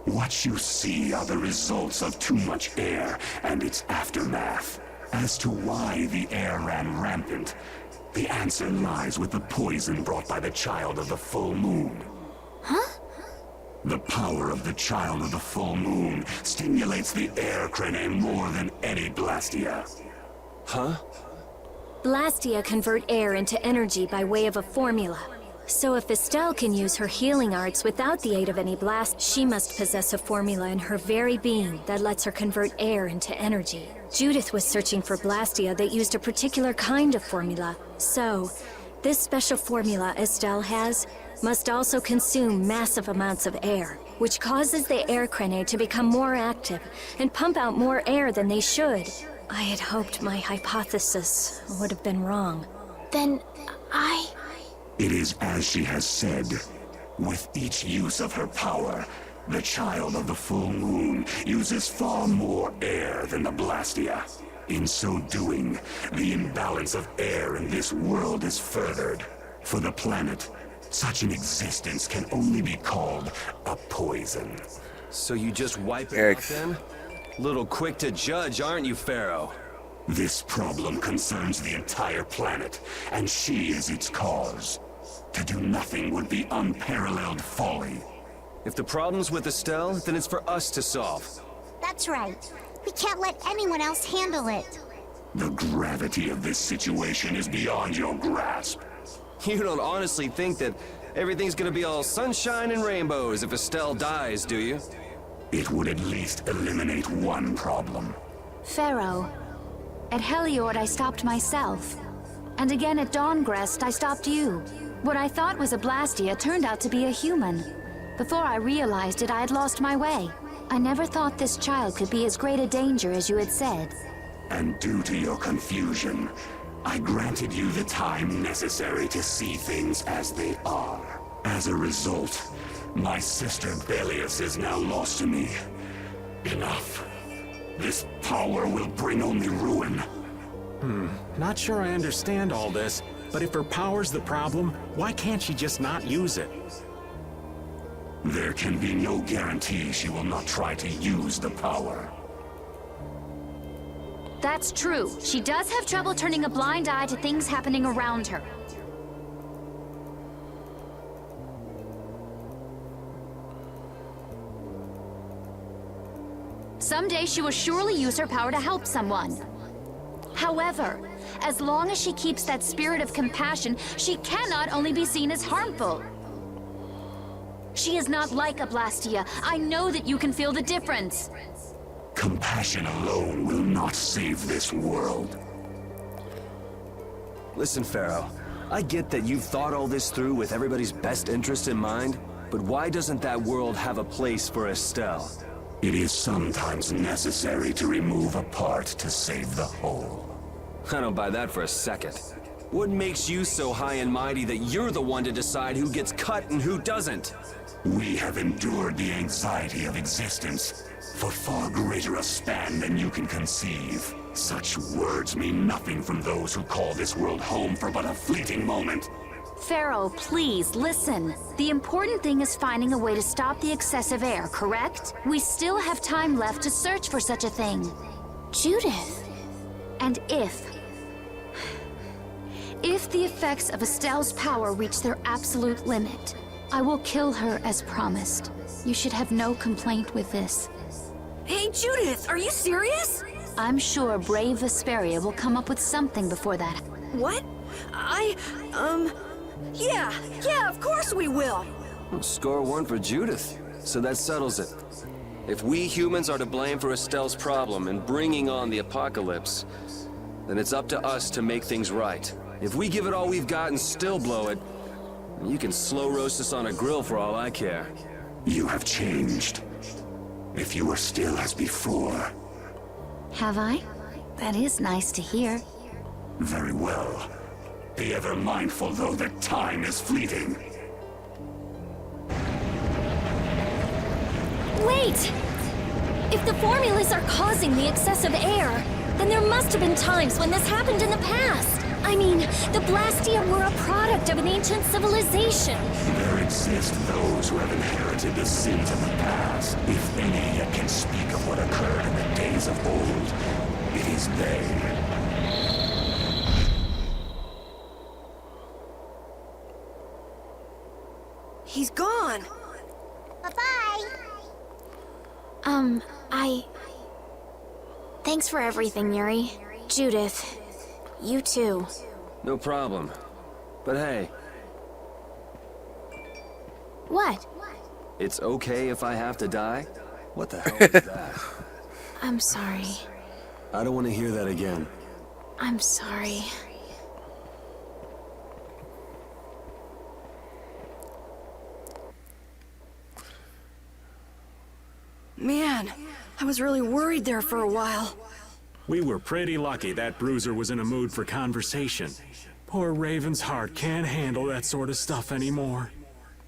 What you see are the results of too much air and its aftermath. As to why the air ran rampant, the answer lies with the poison brought by the child of the full moon. Huh? The power of the child of the full moon stimulates the air crene more than any Blastia. Huh? Blastia convert air into energy by way of a formula. So if Estelle can use her healing arts without the aid of any blast, she must possess a formula in her very being that lets her convert air into energy. Judith was searching for Blastia that used a particular kind of formula. So, this special formula Estelle has must also consume massive amounts of air, which causes the air crene to become more active and pump out more air than they should. I had hoped my hypothesis would have been wrong. Then It is as she has said. With each use of her power, the child of the full moon uses far more air than the Blastia. In so doing, the imbalance of air in this world is furthered. For the planet, such an existence can only be called a poison. So you just wipe it out then? Little quick to judge, aren't you, Pharaoh? This problem concerns the entire planet, and she is its cause. To do nothing would be unparalleled folly. If the problem's with Estelle, then it's for us to solve. That's right. We can't let anyone else handle it. The gravity of this situation is beyond your grasp. You don't honestly think that everything's gonna be all sunshine and rainbows if Estelle dies, do you? It would at least eliminate one problem. Pharaoh, at Heliord I stopped myself. And again at Dawngrest I stopped you. What I thought was a Blastia turned out to be a human. Before I realized it, I had lost my way. I never thought this child could be as great a danger as you had said. And due to your confusion, I granted you the time necessary to see things as they are. As a result, my sister Belius is now lost to me. Enough. This power will bring only ruin. Not sure I understand all this, but if her power's the problem, why can't she just not use it? There can be no guarantee she will not try to use the power. That's true. She does have trouble turning a blind eye to things happening around her. Someday she will surely use her power to help someone. However, as long as she keeps that spirit of compassion, she cannot only be seen as harmful. She is not like a Blastia. I know that you can feel the difference. Compassion alone will not save this world. Listen, Pharaoh, I get that you've thought all this through with everybody's best interest in mind, but why doesn't that world have a place for Estelle? It is sometimes necessary to remove a part to save the whole. I don't buy that for a second. What makes you so high and mighty that you're the one to decide who gets cut and who doesn't? We have endured the anxiety of existence for far greater a span than you can conceive. Such words mean nothing from those who call this world home for but a fleeting moment. Pharaoh, please, listen. The important thing is finding a way to stop the excessive air, correct? We still have time left to search for such a thing. Judith. And if the effects of Estelle's power reach their absolute limit, I will kill her as promised. You should have no complaint with this. Hey, Judith, are you serious? I'm sure brave Vesperia will come up with something before that. What? Yeah, of course we will. Well, score one for Judith, so that settles it. If we humans are to blame for Estelle's problem and bringing on the apocalypse, then it's up to us to make things right. If we give it all we've got and still blow it, you can slow roast us on a grill for all I care. You have changed. If you were still as before. Have I? That is nice to hear. Very well. Be ever mindful, though, that time is fleeting. Wait! If the formulas are causing the excessive air, then there must have been times when this happened in the past. I mean, the Blastia were a product of an ancient civilization. There exist those who have inherited the sins of the past. If any yet can speak of what occurred in the days of old, it is they. He's gone. Bye-bye. Thanks for everything, Yuri. Judith, you too. No problem. But hey, What? it's okay if I have to die? What the hell is that? I'm sorry. I don't want to hear that again. I'm sorry. Man, I was really worried there for a while. We were pretty lucky that bruiser was in a mood for conversation. Poor Raven's heart can't handle that sort of stuff anymore.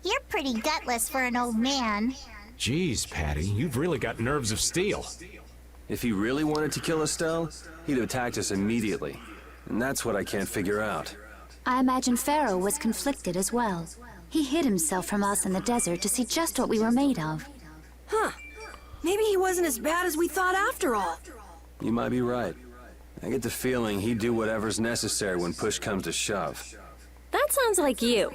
You're pretty gutless for an old man. Geez, Patty, you've really got nerves of steel. If he really wanted to kill Estelle, he'd have attacked us immediately. And that's what I can't figure out. I imagine Pharaoh was conflicted as well. He hid himself from us in the desert to see just what we were made of. Huh. Maybe he wasn't as bad as we thought after all. You might be right. I get the feeling he'd do whatever's necessary when push comes to shove. That sounds like you.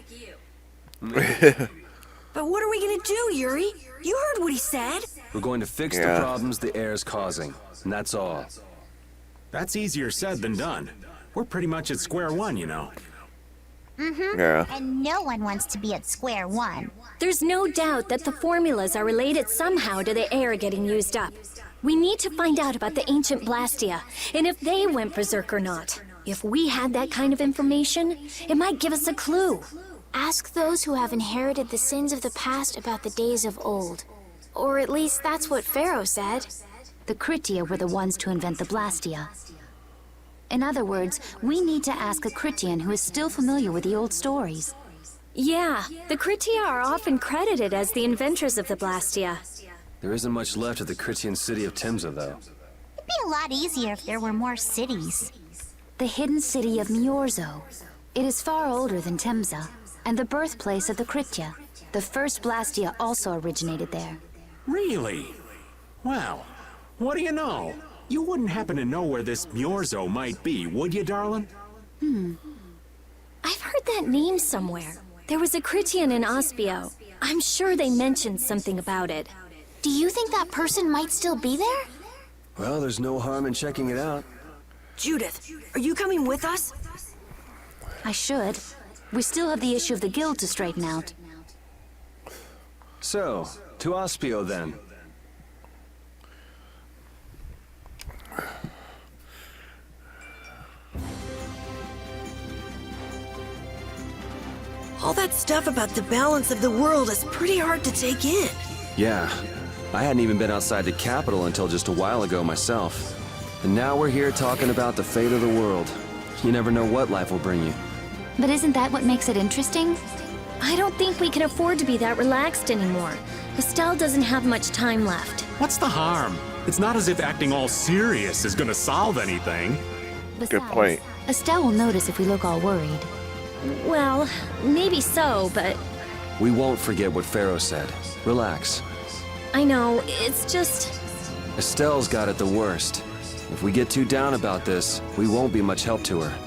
But what are we gonna do, Yuri? You heard what he said. We're going to fix the problems the air's causing, and that's all. That's easier said than done. We're pretty much at square one, you know. Mm-hmm. Yeah. And no one wants to be at square one. There's no doubt that the formulas are related somehow to the air getting used up. We need to find out about the ancient Blastia, and if they went berserk or not. If we had that kind of information, it might give us a clue. Ask those who have inherited the sins of the past about the days of old. Or at least that's what Pharaoh said. The Kritia were the ones to invent the Blastia. In other words, we need to ask a Kritian who is still familiar with the old stories. Yeah, the Kritia are often credited as the inventors of the Blastia. There isn't much left of the Critian city of Timza, though. It'd be a lot easier if there were more cities. The hidden city of Miorzo. It is far older than Temza, and the birthplace of the Kritia. The first Blastia also originated there. Really? Well, what do you know? You wouldn't happen to know where this Miorzo might be, would you, darling? I've heard that name somewhere. There was a Critian in Ospio. I'm sure they mentioned something about it. Do you think that person might still be there? Well, there's no harm in checking it out. Judith, are you coming with us? I should. We still have the issue of the guild to straighten out. So, to Ospio then. All that stuff about the balance of the world is pretty hard to take in. Yeah, I hadn't even been outside the capital until just a while ago myself. And now we're here talking about the fate of the world. You never know what life will bring you. But isn't that what makes it interesting? I don't think we can afford to be that relaxed anymore. Estelle doesn't have much time left. What's the harm? It's not as if acting all serious is gonna solve anything. Besides, Good point. Estelle will notice if we look all worried. Well, maybe so, but We won't forget what Pharaoh said. Relax. I know, it's just... Estelle's got it the worst. If we get too down about this, we won't be much help to her.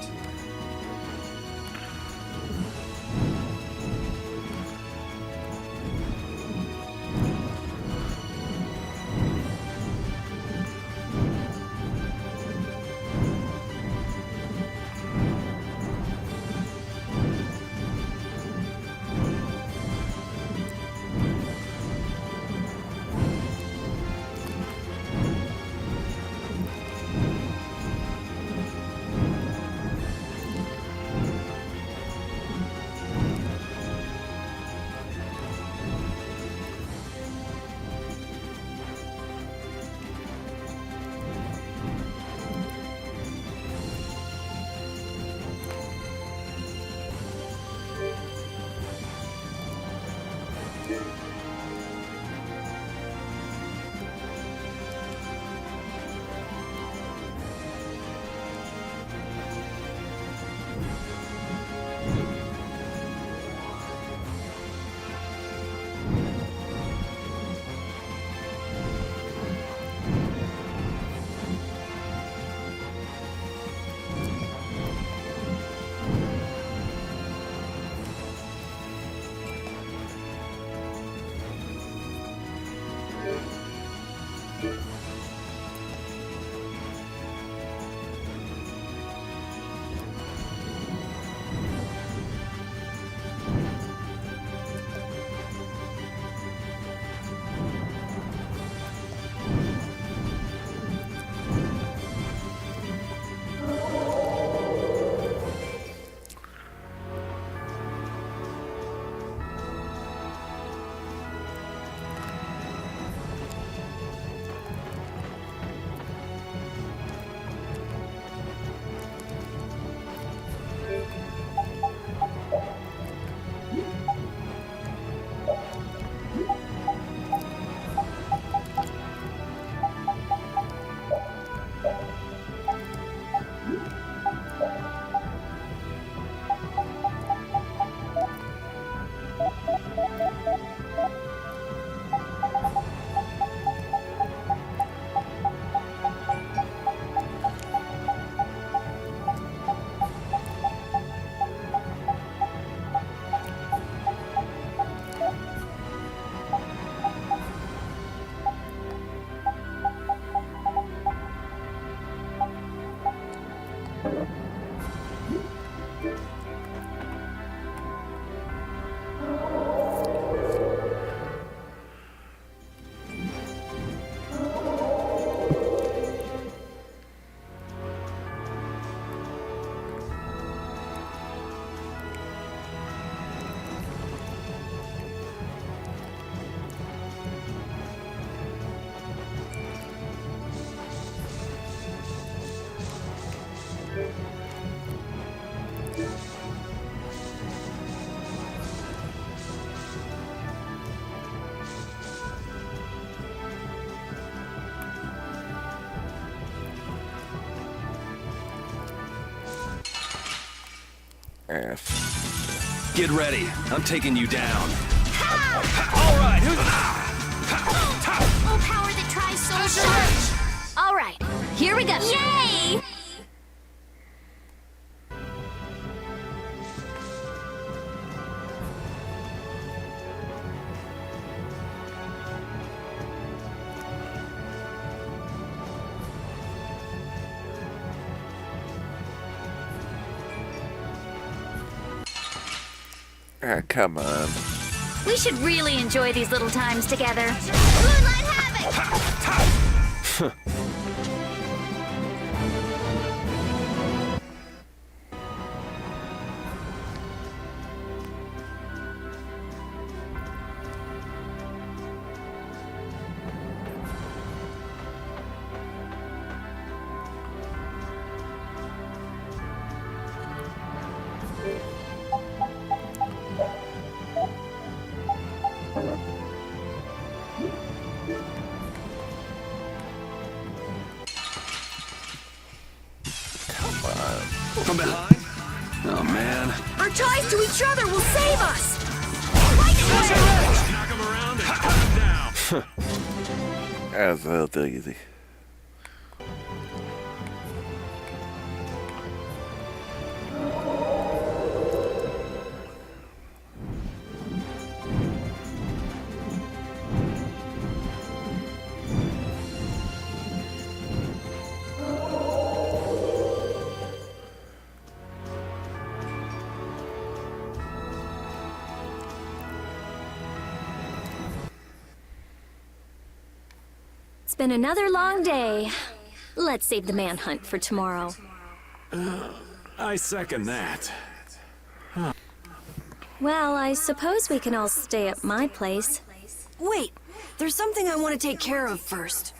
Yes. Get ready. I'm taking you down. All right. Oh, power that tries so hard. All right, here we go. Yay! Ah, come on. We should really enjoy these little times together. Moonlight Havoc! From behind? Oh, man. Our ties to each other will save us! Knock him around and cut him down. That was a little too easy. It's been another long day. Let's save the manhunt for tomorrow. I second that. Well, I suppose we can all stay at my place. Wait, there's something I want to take care of first.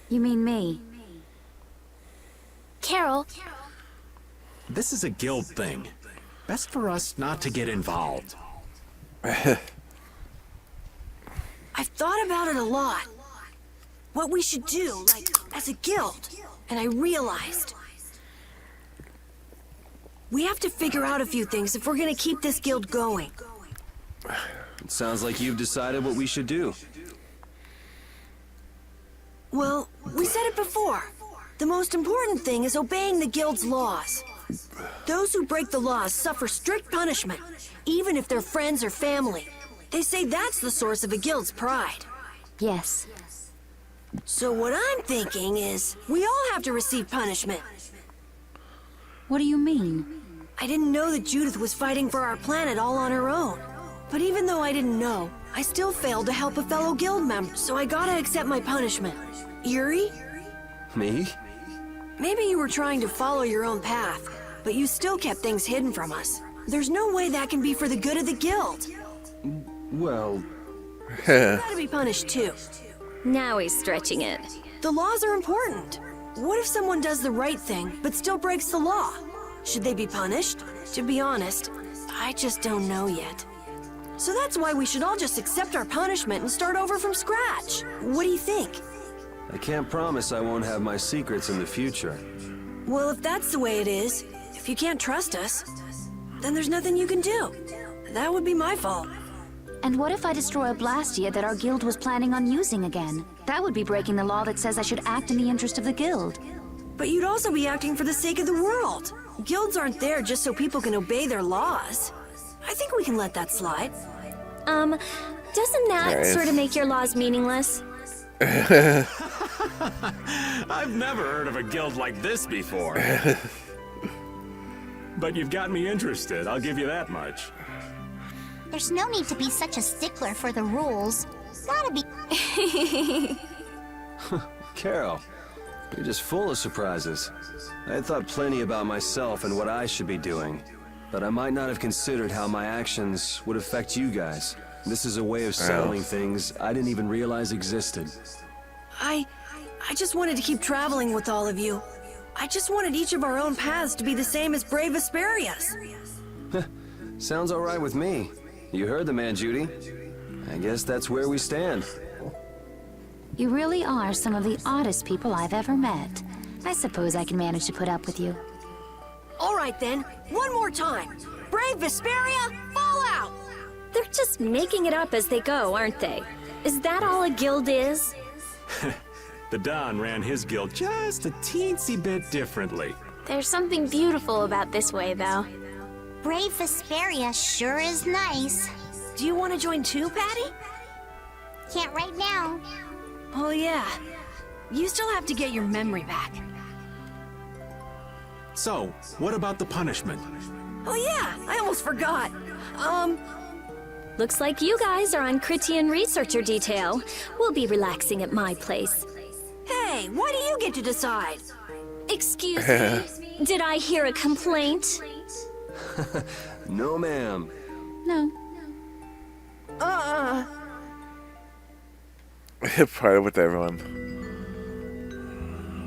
You mean me? Carol, This is a guild thing. Best for us not to get involved. I've thought about it a lot. What we should do, like, as a guild. And I realized... we have to figure out a few things if we're gonna keep this guild going. It sounds like you've decided what we should do. Well, we said it before. The most important thing is obeying the guild's laws. Those who break the laws suffer strict punishment, even if they're friends or family. They say that's the source of a guild's pride. Yes. So what I'm thinking is, we all have to receive punishment. What do you mean? I didn't know that Judith was fighting for our planet all on her own. But even though I didn't know, I still failed to help a fellow guild member, so I gotta accept my punishment. Yuri? Me? Maybe you were trying to follow your own path, but you still kept things hidden from us. There's no way that can be for the good of the guild. Well... You gotta be punished too. Now he's stretching it. The laws are important. What if someone does the right thing, but still breaks the law? Should they be punished? To be honest, I just don't know yet. So that's why we should all just accept our punishment and start over from scratch. What do you think? I can't promise I won't have my secrets in the future. Well, if that's the way it is, if you can't trust us, then there's nothing you can do. That would be my fault. And what if I destroy a Blastia that our guild was planning on using again? That would be breaking the law that says I should act in the interest of the guild. But you'd also be acting for the sake of the world. Guilds aren't there just so people can obey their laws. I think we can let that slide. Doesn't that sort of make your laws meaningless? I've never heard of a guild like this before. But you've got me interested, I'll give you that much. There's no need to be such a stickler for the rules. Gotta be... Carol, you're just full of surprises. I had thought plenty about myself and what I should be doing, but I might not have considered how my actions would affect you guys. This is a way of settling things I didn't even realize existed. I just wanted to keep traveling with all of you. I just wanted each of our own paths to be the same as brave Vesperia's. Sounds all right with me. You heard the man, Judy. I guess that's where we stand. You really are some of the oddest people I've ever met. I suppose I can manage to put up with you. All right then, one more time. Brave Vesperia, fall out! They're just making it up as they go, aren't they? Is that all a guild is? The Don ran his guild just a teensy bit differently. There's something beautiful about this way, though. Brave Vesperia sure is nice. Do you want to join too, Patty? Can't right now. Oh yeah. You still have to get your memory back. So, what about the punishment? Oh yeah, I almost forgot. Looks like you guys are on Critian researcher detail. We'll be relaxing at my place. Hey, why do you get to decide? Excuse me, did I hear a complaint? No, ma'am. No. Part with everyone.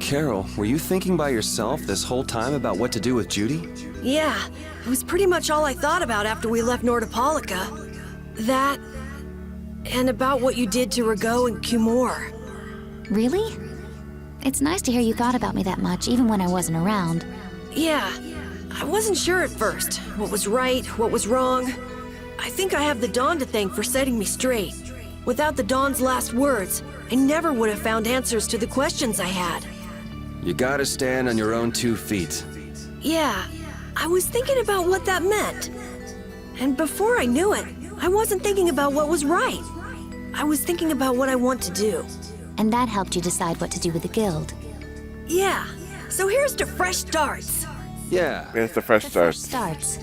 Carol, were you thinking by yourself this whole time about what to do with Judy? Yeah, it was pretty much all I thought about after we left Nordopolica. That, and about what you did to Rago and Cumor. Really? It's nice to hear you thought about me that much, even when I wasn't around. Yeah, I wasn't sure at first. What was right, what was wrong. I think I have the Dawn to thank for setting me straight. Without the Dawn's last words, I never would have found answers to the questions I had. You gotta stand on your own 2 feet. Yeah, I was thinking about what that meant. And before I knew it, I wasn't thinking about what was right. I was thinking about what I want to do. And that helped you decide what to do with the guild. Yeah, so here's to fresh starts. Yeah. It's the fresh start. Starts.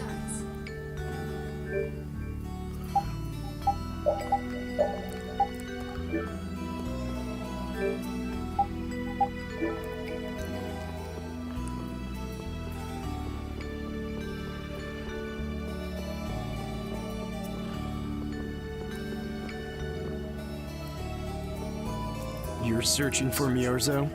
You're searching for Miorzo?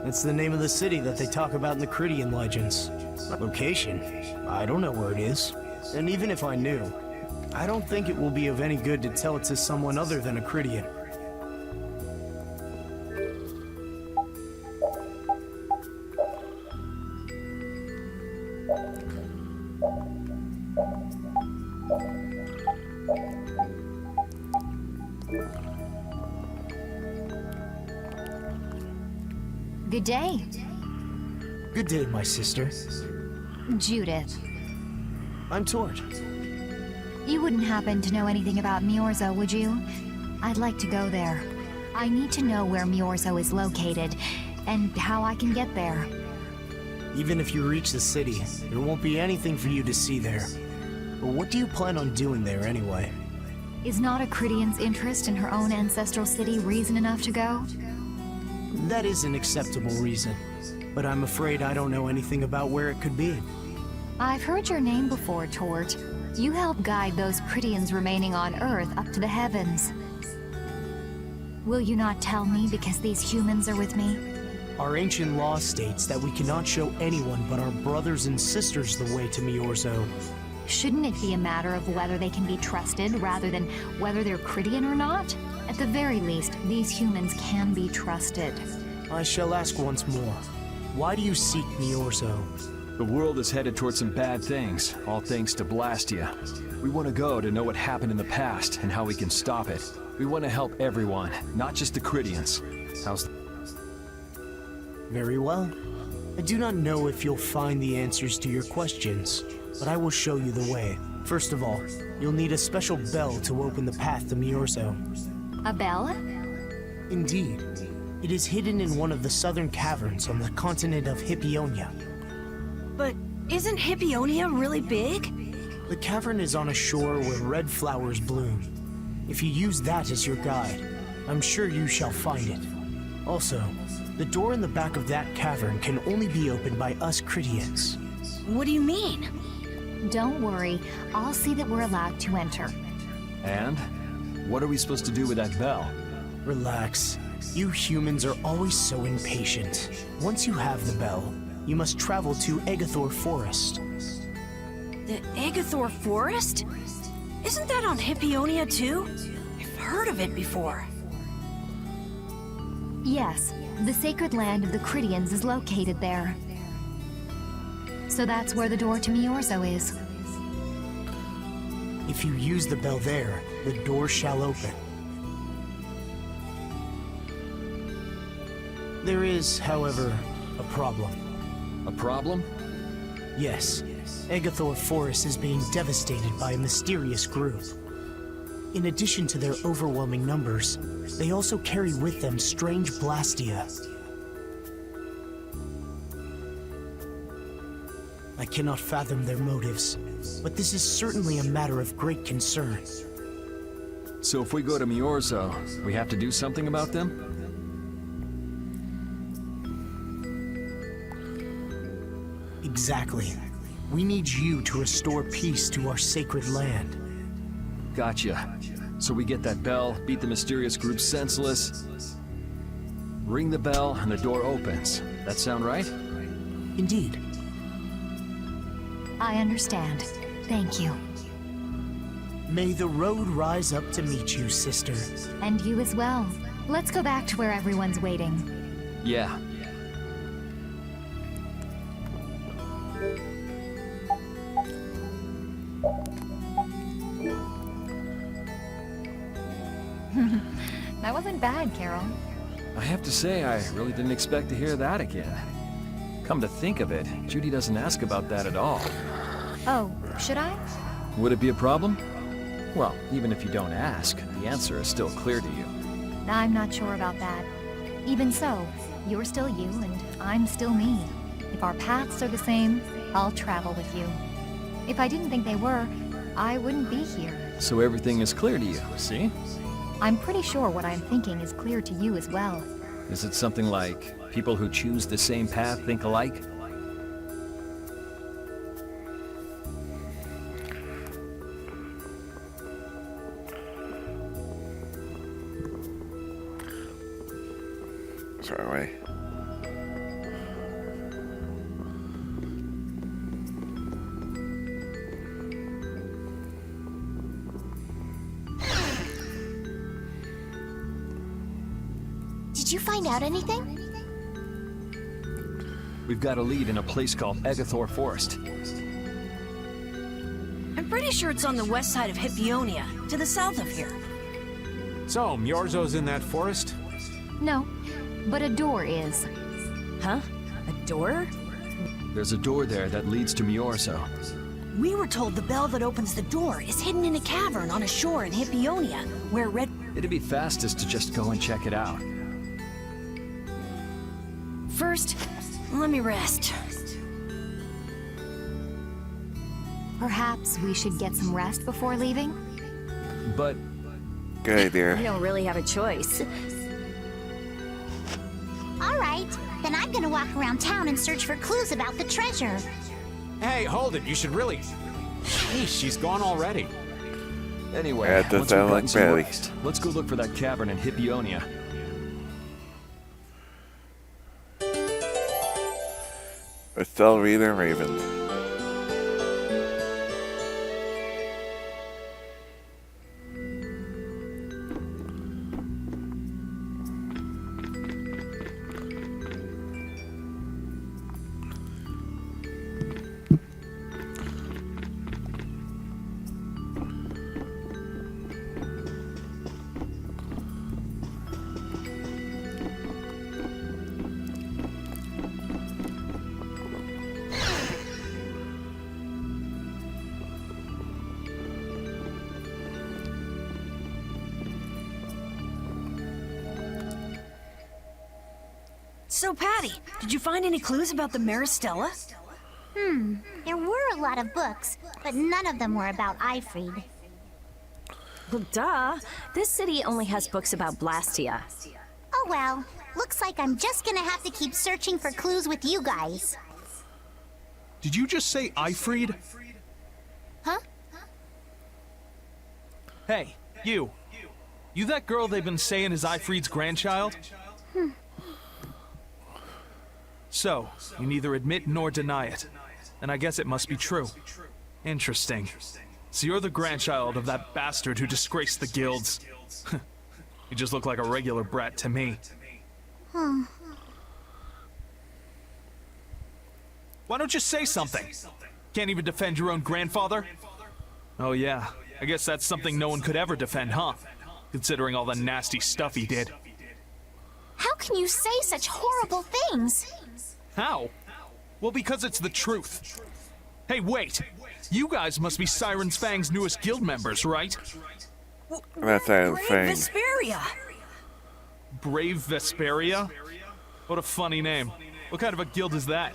That's the name of the city that they talk about in the Critian legends. Location? I don't know where it is. And even if I knew, I don't think it will be of any good to tell it to someone other than a Critian. Good day. Good day, my sister. Judith. I'm Tort. You wouldn't happen to know anything about Miorzo, would you? I'd like to go there. I need to know where Miorzo is located, and how I can get there. Even if you reach the city, there won't be anything for you to see there. But what do you plan on doing there anyway? Is not a Critian's interest in her own ancestral city reason enough to go? That is an acceptable reason, but I'm afraid I don't know anything about where it could be. I've heard your name before, Tort. You help guide those Critians remaining on Earth up to the heavens. Will you not tell me because these humans are with me? Our ancient law states that we cannot show anyone but our brothers and sisters the way to Miorzo. Shouldn't it be a matter of whether they can be trusted rather than whether they're Critian or not? At the very least, these humans can be trusted. I shall ask once more. Why do you seek Miorzo? The world is headed towards some bad things, all thanks to Blastia. We want to go to know what happened in the past and how we can stop it. We want to help everyone, not just the Critians. How's... Very well. I do not know if you'll find the answers to your questions, but I will show you the way. First of all, you'll need a special bell to open the path to Miorzo. A bell? Indeed. It is hidden in one of the southern caverns on the continent of Hippionia. But isn't Hippionia really big? The cavern is on a shore where red flowers bloom. If you use that as your guide, I'm sure you shall find it. Also, the door in the back of that cavern can only be opened by us Critians. What do you mean? Don't worry, I'll see that we're allowed to enter. And? What are we supposed to do with that bell? Relax. You humans are always so impatient. Once you have the bell, you must travel to Agathor Forest. The Agathor Forest? Isn't that on Hippionia too? I've heard of it before. Yes, the sacred land of the Cridians is located there. So that's where the door to Miorzo is. If you use the bell there, the door shall open. There is, however, a problem. A problem? Yes. Egathor Forest is being devastated by a mysterious group. In addition to their overwhelming numbers, they also carry with them strange Blastia. I cannot fathom their motives, but this is certainly a matter of great concern. So if we go to Miorzo, we have to do something about them? Exactly. We need you to restore peace to our sacred land. Gotcha. So we get that bell, beat the mysterious group senseless, ring the bell, and the door opens. That sound right? Indeed. I understand. Thank you. May the road rise up to meet you, sister. And you as well. Let's go back to where everyone's waiting. Yeah. That wasn't bad, Carol. I have to say, I really didn't expect to hear that again. Come to think of it, Judy doesn't ask about that at all. Oh, should I? Would it be a problem? Well, even if you don't ask, the answer is still clear to you. I'm not sure about that. Even so, you're still you and I'm still me. If our paths are the same, I'll travel with you. If I didn't think they were, I wouldn't be here. So everything is clear to you, see? I'm pretty sure what I'm thinking is clear to you as well. Is it something like people who choose the same path think alike? Sorry. Did you find out anything? We've got a lead in a place called Egathor Forest. I'm pretty sure it's on the west side of Hippionia, to the south of here. So, Miorzo's in that forest? No, but a door is. Huh? A door? There's a door there that leads to Miorzo. We were told the bell that opens the door is hidden in a cavern on a shore in Hippionia, where Red... It'd be fastest to just go and check it out. First, let me rest. Perhaps we should get some rest before leaving? But... Good idea. We don't really have a choice. Alright, then I'm gonna walk around town and search for clues about the treasure. Hey, hold it. You should really... Sheesh, she's gone already. Anyway, That does once we've sound gotten like some Betty. rest, let's go look for that cavern in Hippionia. Estelle Reed and Raven. So, Patty, did you find any clues about the Maristella? There were a lot of books, but none of them were about Ifrid. Well, duh. This city only has books about Blastia. Oh well, looks like I'm just gonna have to keep searching for clues with you guys. Did you just say Ifrid? Huh? Hey, you. You that girl they've been saying is Ifrid's grandchild? So, you neither admit nor deny it. And I guess it must be true. Interesting. So you're the grandchild of that bastard who disgraced the guilds. You just look like a regular brat to me. Why don't you say something? Can't even defend your own grandfather? Oh yeah, I guess that's something no one could ever defend, huh? Considering all the nasty stuff he did. How can you say such horrible things? How? Well, because it's the truth. Hey, wait! You guys must be Siren's Fang's newest guild members, right? That's Siren's Fang. Vesperia! Brave Vesperia? What a funny name. What kind of a guild is that?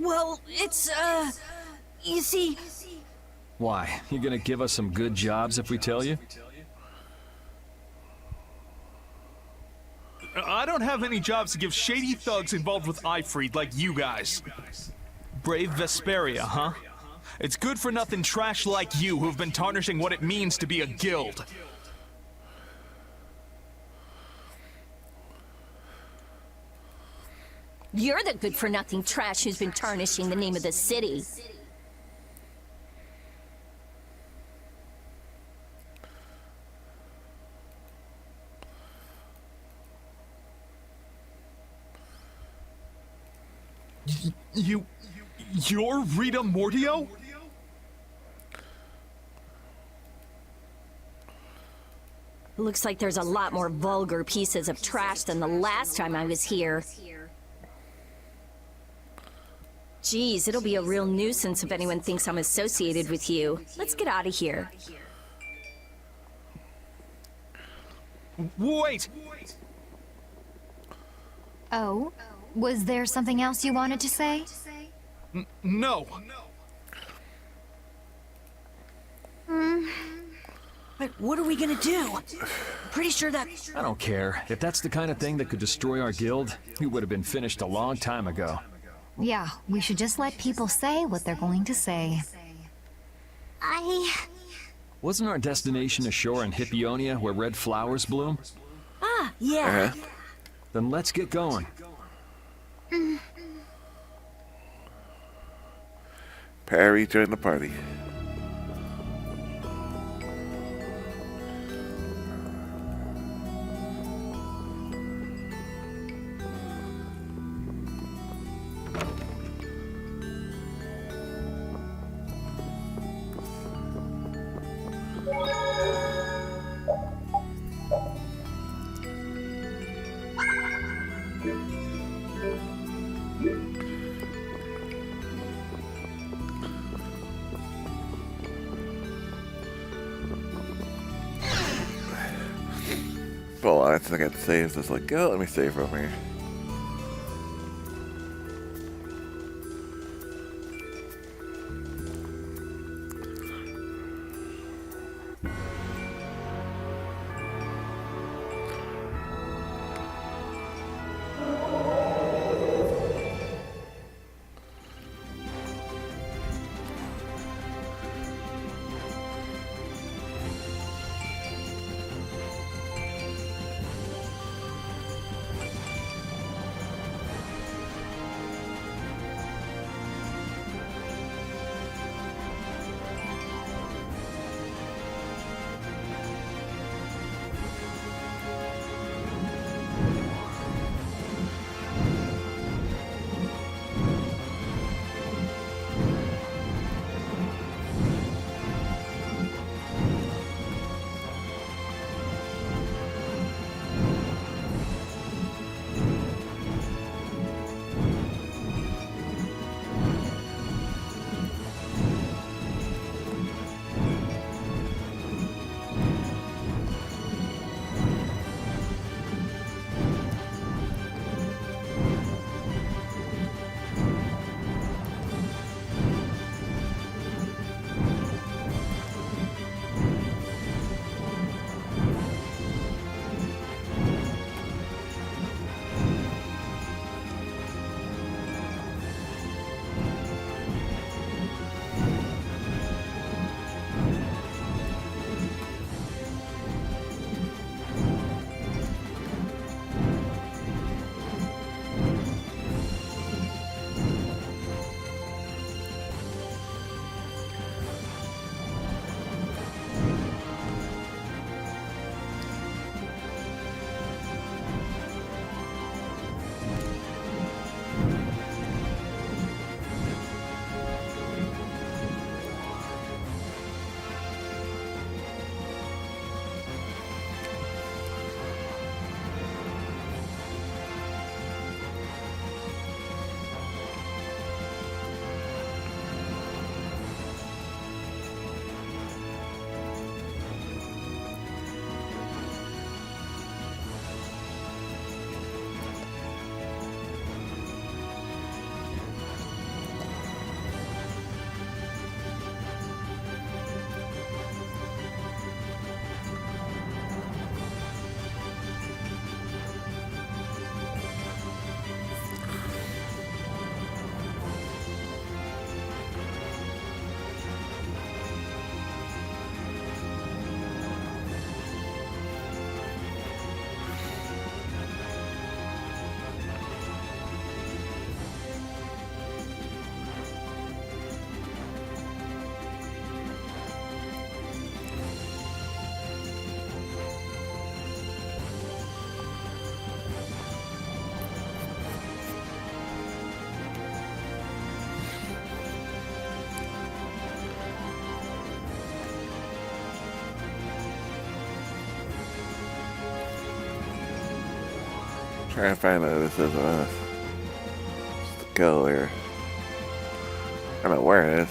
Well, it's, you see... Why? You gonna give us some good jobs if we tell you? I don't have any jobs to give shady thugs involved with Ifried like you guys. Brave Vesperia, huh? It's good for nothing trash like you who've been tarnishing what it means to be a guild. You're the good-for-nothing trash who's been tarnishing the name of the city. You're Rita Mordio? Looks like there's a lot more vulgar pieces of trash than the last time I was here. Geez, it'll be a real nuisance if anyone thinks I'm associated with you. Let's get out of here. Wait! Oh? Was there something else you wanted to say? No. But what are we gonna do? Pretty sure that... I don't care. If that's the kind of thing that could destroy our guild, we would have been finished a long time ago. Yeah, we should just let people say what they're going to say. Wasn't our destination ashore in Hippionia where red flowers bloom? Ah, yeah. Then let's get going. Perry joined the party. Well, I think I got saved. So it's like, oh, let me save over here. Trying to find out this is us. Just go here. I don't know where it is.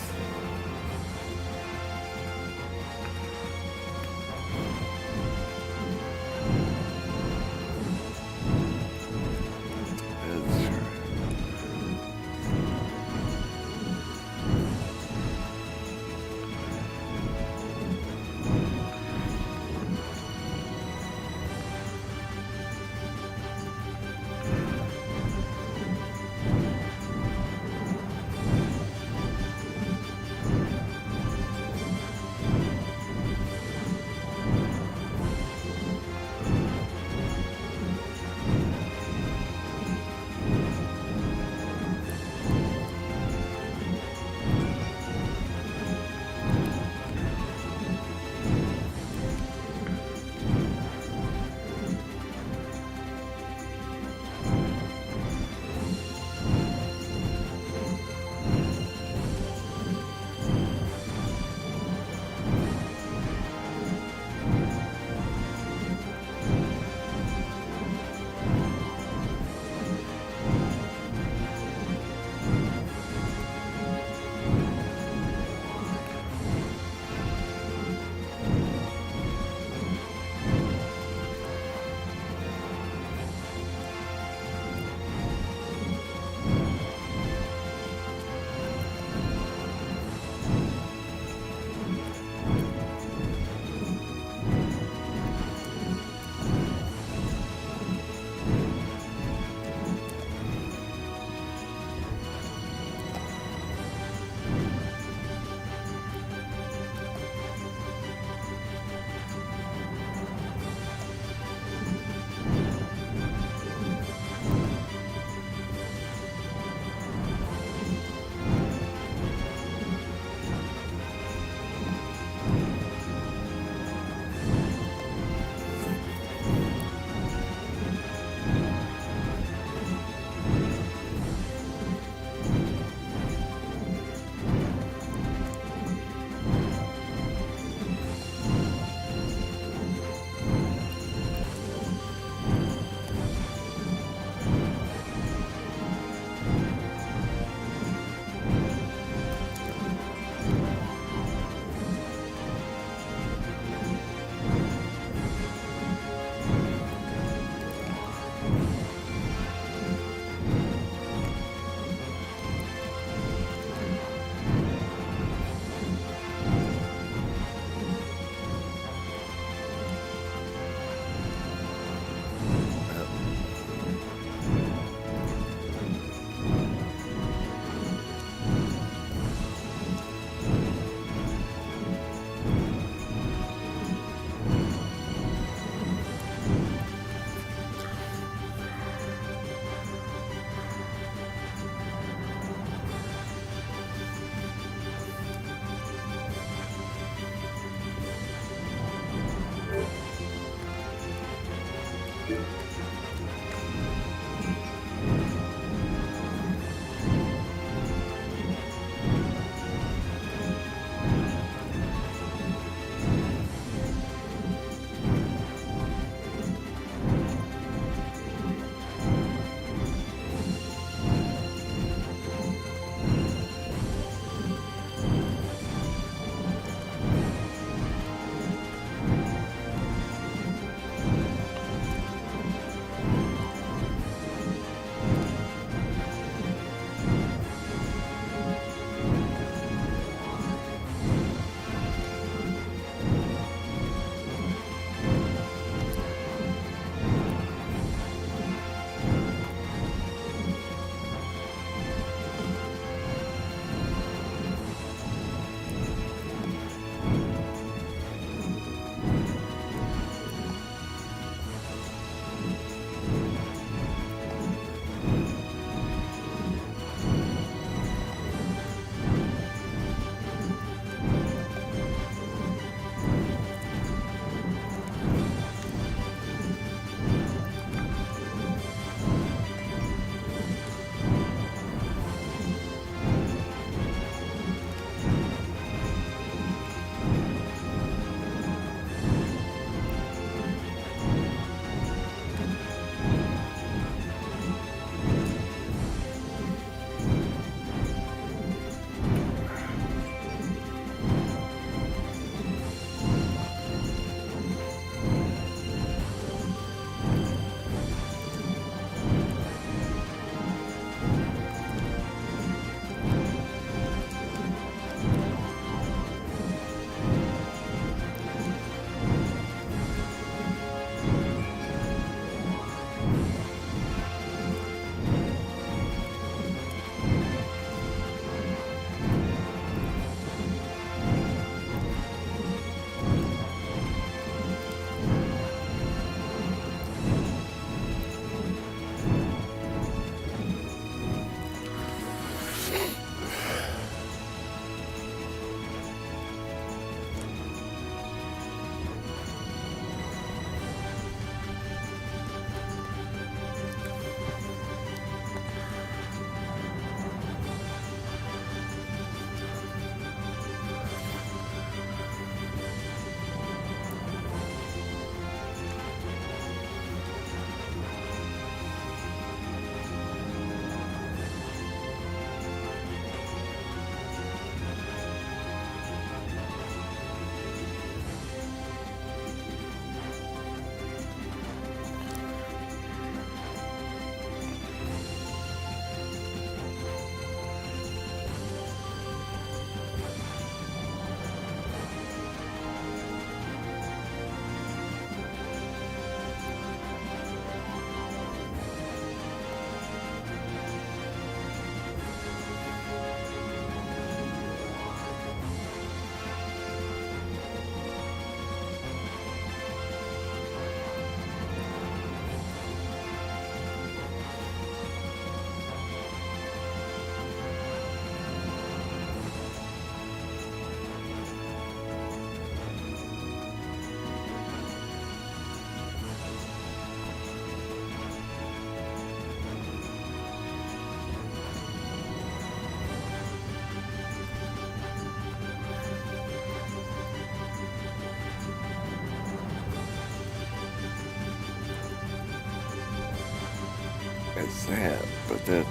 as that, but then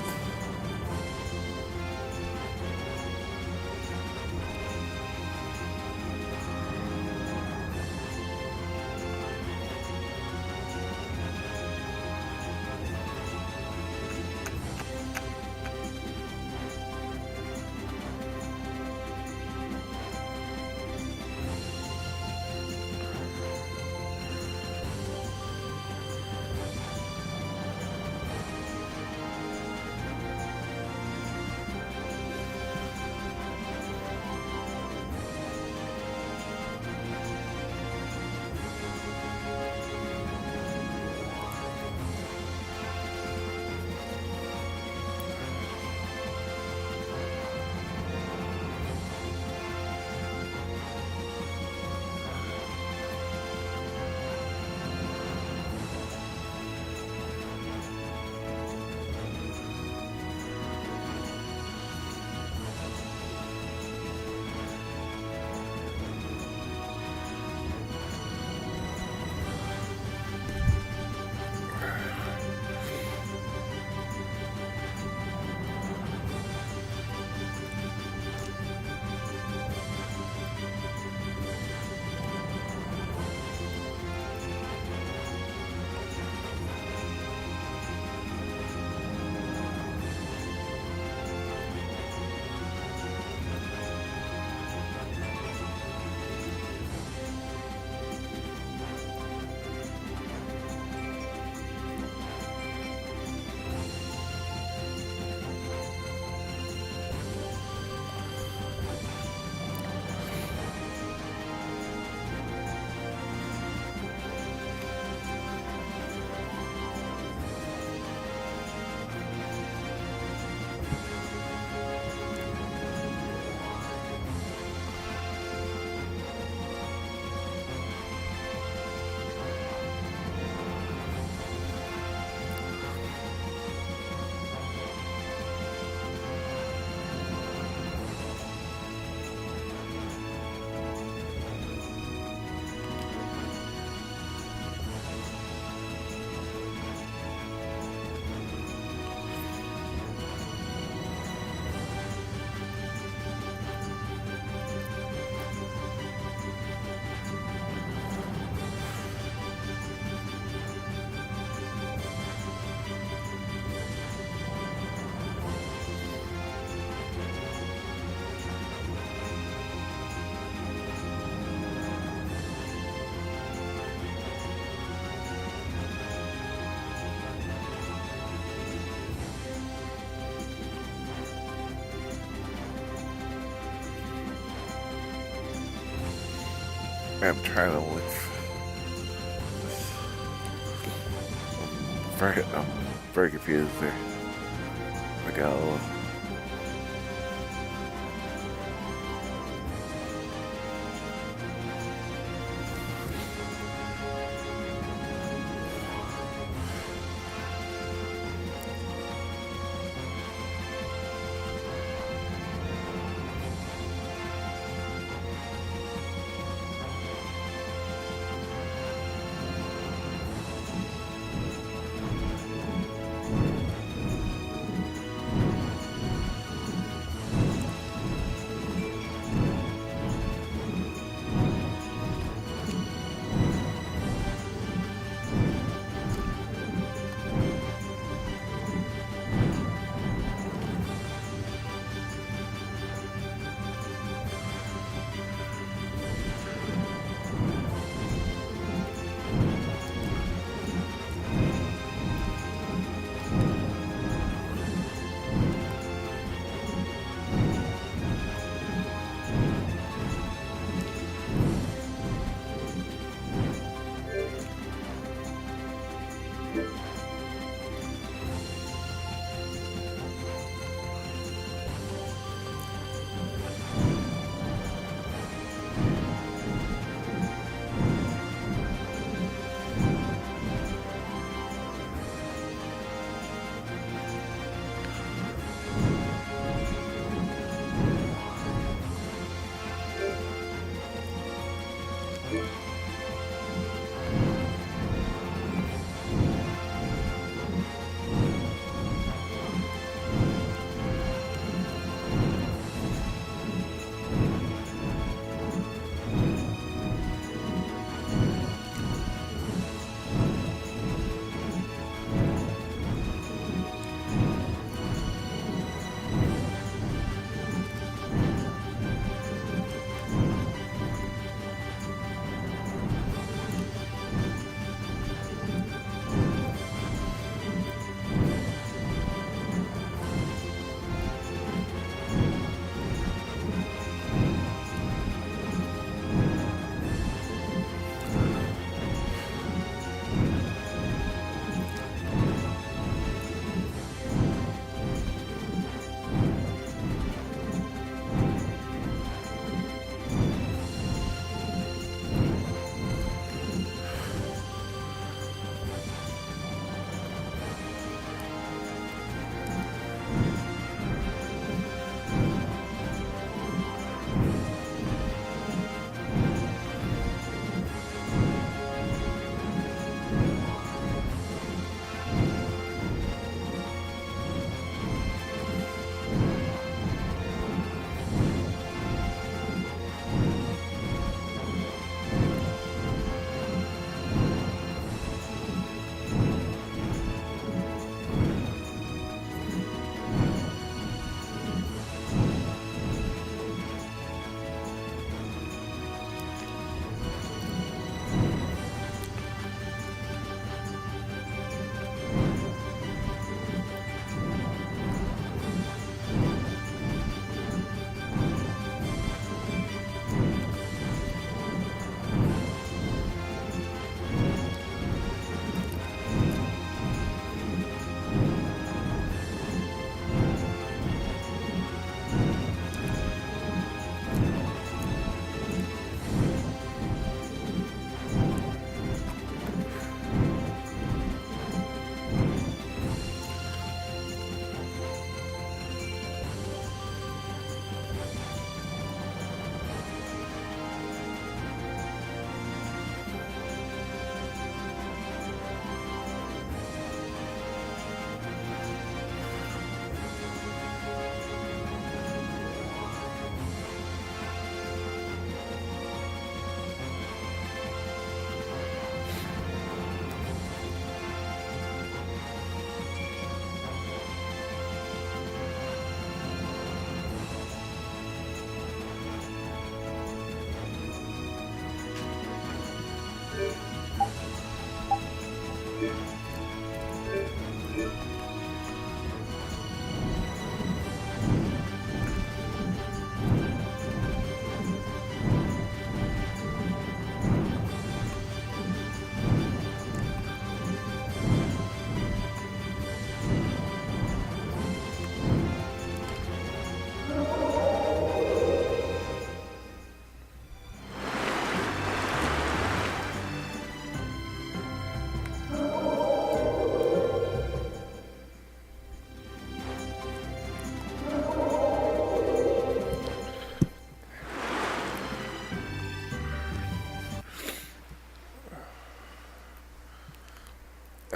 I'm trying to look. I'm very confused there. I got a little.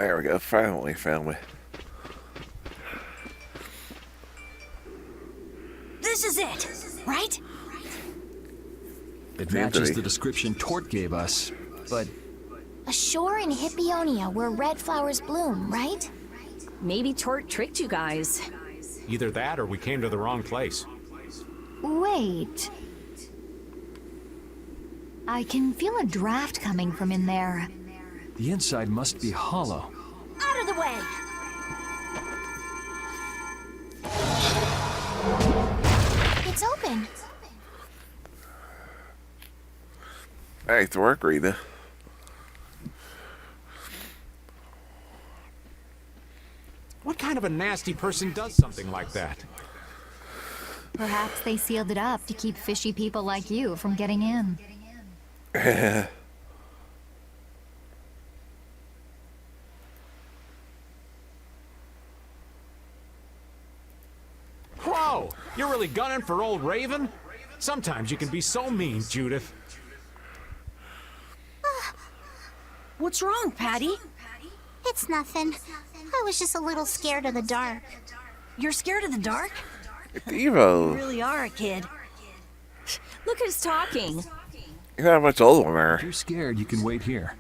There we go, finally found me. This is it, right? It matches the description Tort gave us, but... A shore in Hippionia where red flowers bloom, right? Maybe Tort tricked you guys. Either that or we came to the wrong place. Wait. I can feel a draft coming from in there. The inside must be hollow. Out of the way! It's open. Nice work, Rita. What kind of a nasty person does something like that? Perhaps they sealed it up to keep fishy people like you from getting in. Whoa! You're really gunning for old Raven? Sometimes you can be so mean, Judith. What's wrong, Patty? It's nothing. I was just a little scared of the dark. You're scared of the dark? It's Evo. You really are a kid. Look who's talking. You're not much older than her. If you're scared, you can wait here.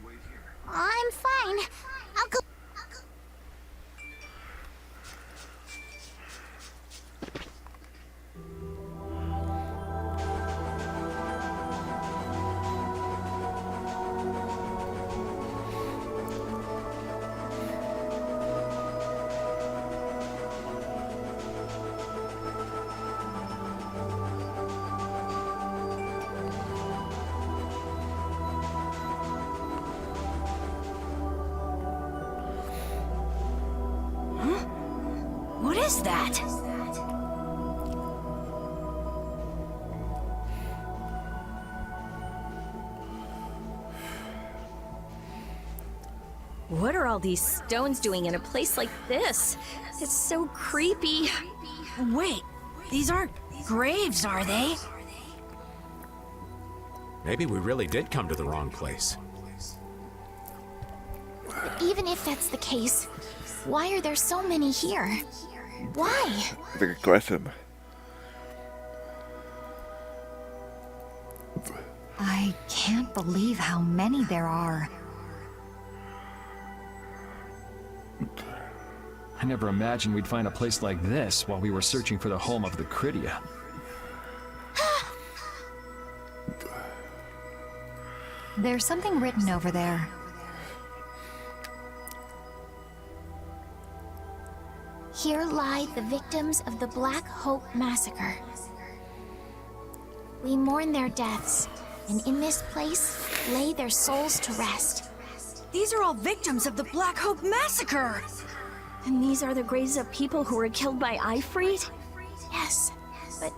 I'm fine. I'll go. What is that? What are all these stones doing in a place like this? It's so creepy. Wait, these aren't graves, are they? Maybe we really did come to the wrong place. Even if that's the case, why are there so many here? Why? That's a good question. I can't believe how many there are. I never imagined we'd find a place like this while we were searching for the home of the Critia. There's something written over there. Here lie the victims of the Black Hope Massacre. We mourn their deaths, and in this place lay their souls to rest. These are all victims of the Black Hope Massacre! And these are the graves of people who were killed by Ifrit? Yes, but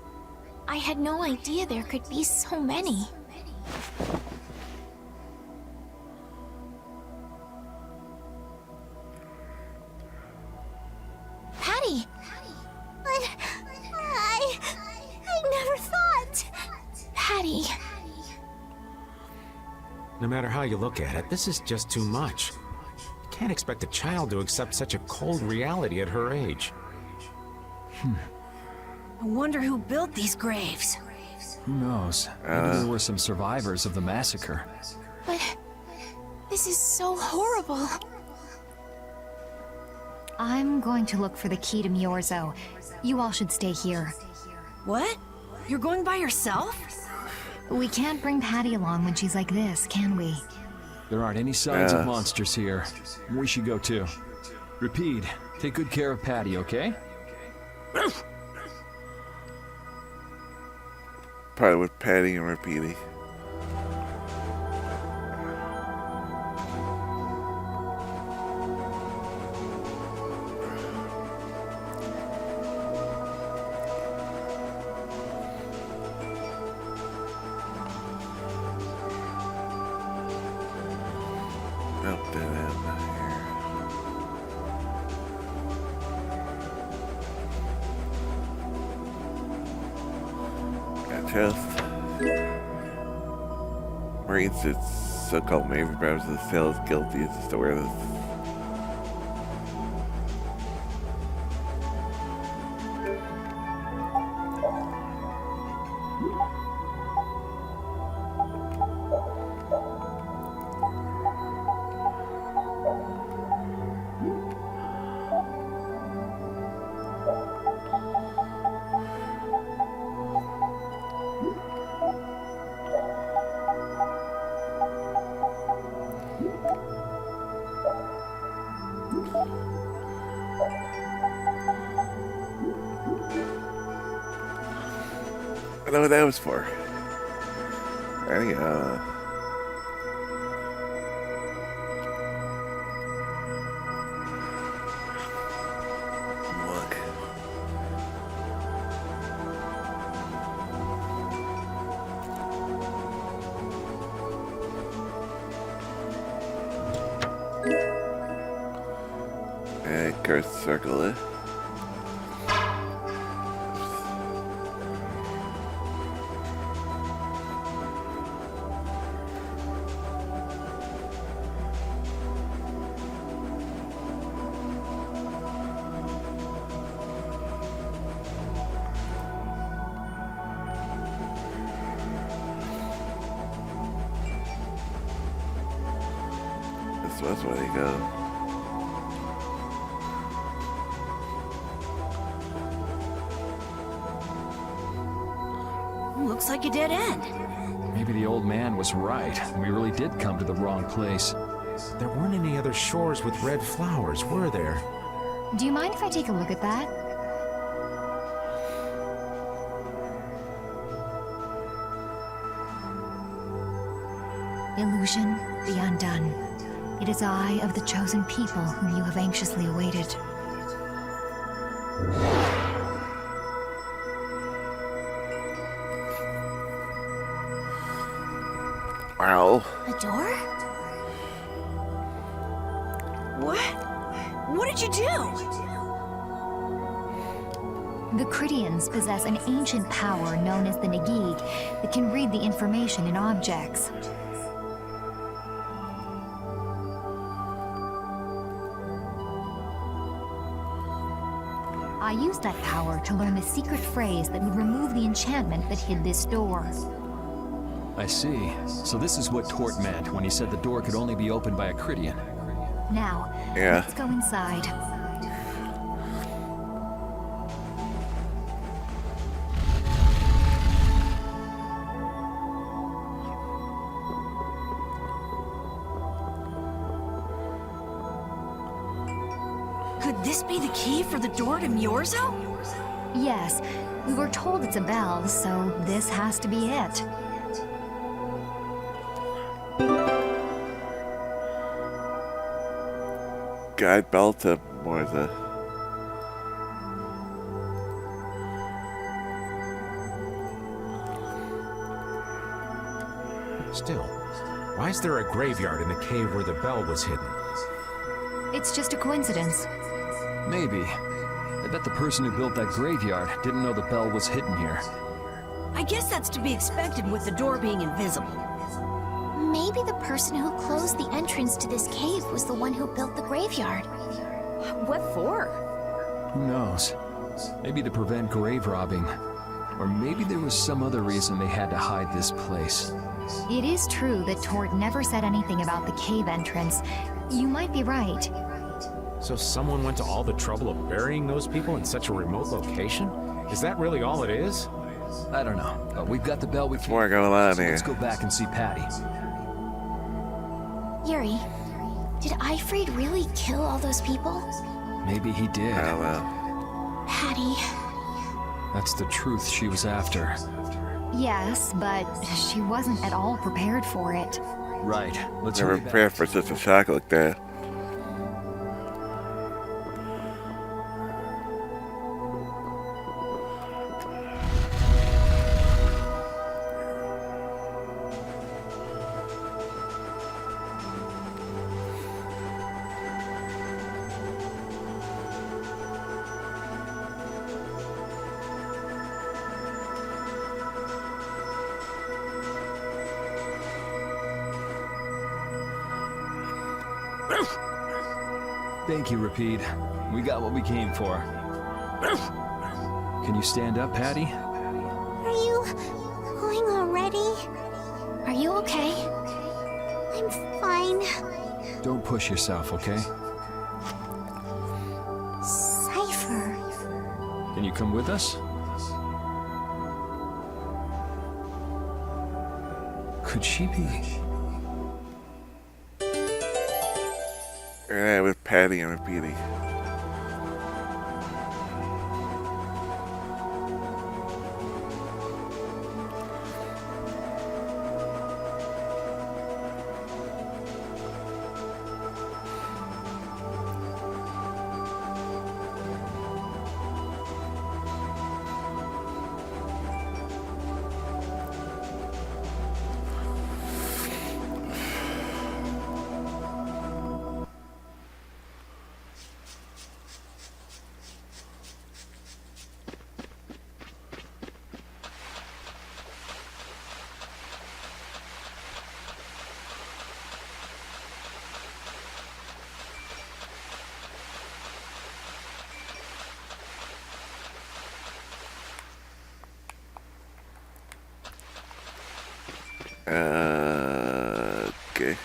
I had no idea there could be so many. Patty! But I never thought. Patty! No matter how you look at it, this is just too much. You can't expect a child to accept such a cold reality at her age. I wonder who built these graves. Who knows? Maybe there were some survivors of the massacre. But this is so horrible. I'm going to look for the key to Miorzo. You all should stay here. What? You're going by yourself? We can't bring Patty along when she's like this, can we? There aren't any signs of monsters here. We should go too. Repeat, take good care of Patty, okay? Probably with Patty and repeating. Up that end here. Got chest. Marine suits, so-called Navy members of the sail is guilty as to wear this. I know what that was for. There you go. Look. And curse circle it. That's where they go. Looks like a dead end. Maybe the old man was right. We really did come to the wrong place. There weren't any other shores with red flowers, were there? Do you mind if I take a look at that? Illusion, the undone. It is I of the chosen people whom you have anxiously awaited. Wow. A door? What? What did you do? The Cridians possess an ancient power known as the Negig that can read the information in objects. I used that power to learn the secret phrase that would remove the enchantment that hid this door. I see. So this is what Tort meant when he said the door could only be opened by a Cridian. Now, Yeah. let's go inside. Could this be the key for the door to Myorzo? Yes, we were told it's a bell, so this has to be it. Guide bell to Morza. Still, why is there a graveyard in the cave where the bell was hidden? It's just a coincidence. Maybe. I bet the person who built that graveyard didn't know the bell was hidden here. I guess that's to be expected with the door being invisible. Maybe the person who closed the entrance to this cave was the one who built the graveyard. What for? Who knows? Maybe to prevent grave robbing. Or maybe there was some other reason they had to hide this place. It is true that Tort never said anything about the cave entrance. You might be right. So someone went to all the trouble of burying those people in such a remote location? Is that really all it is? I don't know, but we've got the bell we can. More going on So here. let's go back and see Patty. Yuri, did Eifried really kill all those people? Maybe he did. I don't know. Patty, That's the truth she was after. Yes, but she wasn't at all prepared for it. Right. Let's Never hurry back. prepared for such a shock like that. Thank you, Rapide. We got what we came for. Can you stand up, Patty? are you going already? Are you okay? I'm fine. Don't push yourself, okay? Cypher. Can you come with us? Could she be? Yeah, with Patty and with Petey. Okay.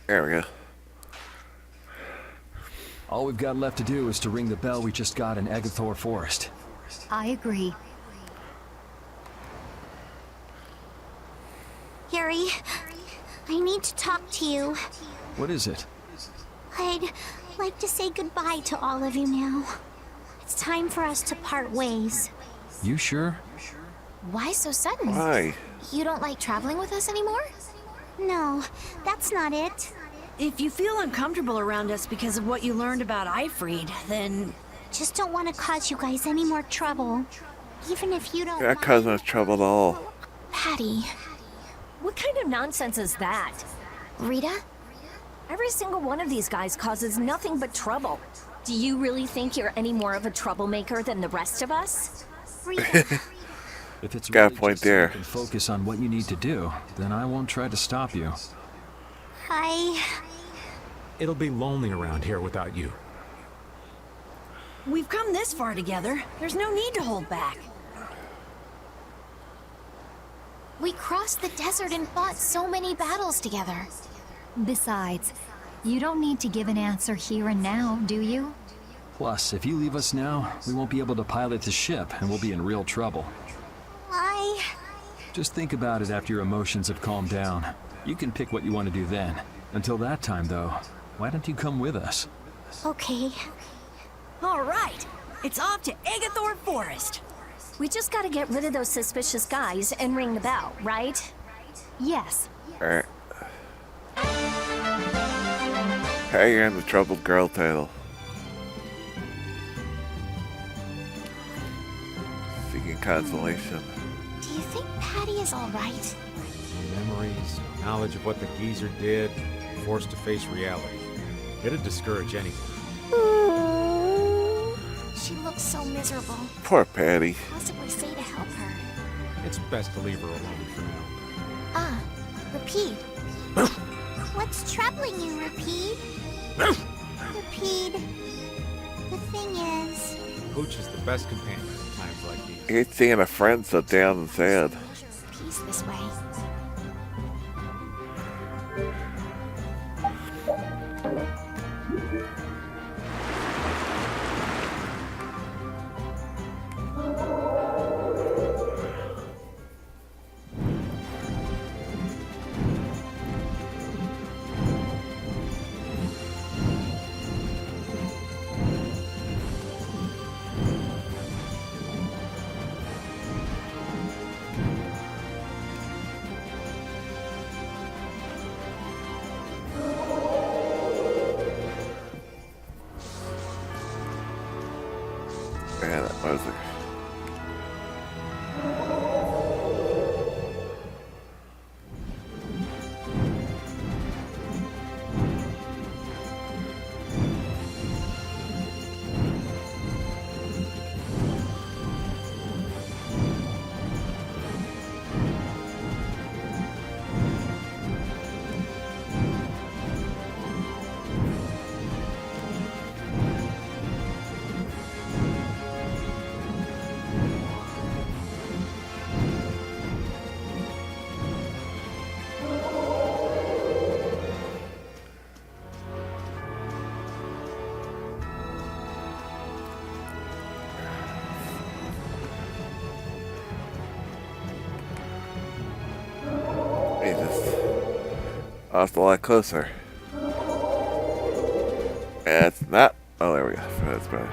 There we go. All we've got left to do is to ring the bell we just got in Agathor Forest. I agree. Yuri, I need to talk to you. What is it? I'd like to say goodbye to all of you now. It's time for us to part ways. You sure? Why so sudden? Why? You don't like traveling with us anymore? No, that's not it. If you feel uncomfortable around us because of what you learned about Ifried, then... Just don't want to cause you guys any more trouble. Even if you don't That causing us trouble at all. Patty. What kind of nonsense is that? Rita? Every single one of these guys causes nothing but trouble. Do you really think you're any more of a troublemaker than the rest of us? Rita. If it's Got a really point just so there. you can focus on what you need to do, then I won't try to stop you. It'll be lonely around here without you. We've come this far together. There's no need to hold back. We crossed the desert and fought so many battles together. Besides, you don't need to give an answer here and now, do you? Plus, if you leave us now, we won't be able to pilot the ship and we'll be in real trouble. Just think about it after your emotions have calmed down. You can pick what you want to do then. Until that time, though, why don't you come with us? Okay. All right, it's off to Agathor Forest. We just gotta get rid of those suspicious guys and ring the bell, right? Yes. Alright. Hey, you're in the troubled girl title. Seeking consolation. Do you think Patty is alright? Memories, knowledge of what the geezer did, forced to face reality. It'd discourage anyone. She looks so miserable. Poor Patty. Possibly say to help her. It's best to leave her alone for now. Rapide. What's troubling you, Rapide? Rapide. The thing is... Pooch is the best companion in times like these. I hate seeing a friend so down and sad. Peace this way. just lost a lot closer. That's not. Oh, there we go. That's better.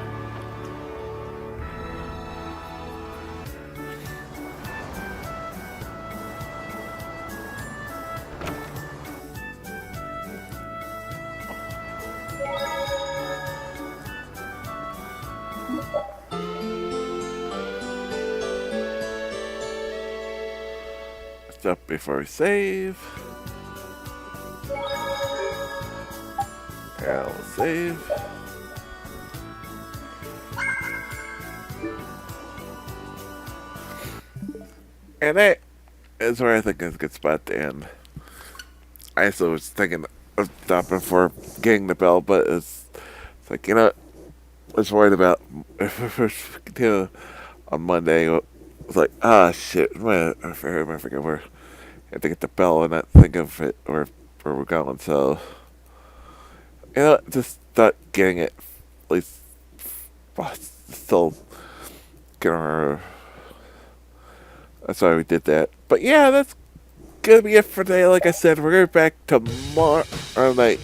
Stop before we save. And we'll save. And that is where I think is a good spot to end. I also was thinking of stopping for getting the bell, but it's like, I was worried about if we continue on Monday. It's like, shit, I forget where I have to get the bell and not think of it or where we're going. So, just start getting it, at least, still getting our. That's why we did that. But yeah, that's gonna be it for today. Like I said, we're gonna be back tomorrow night.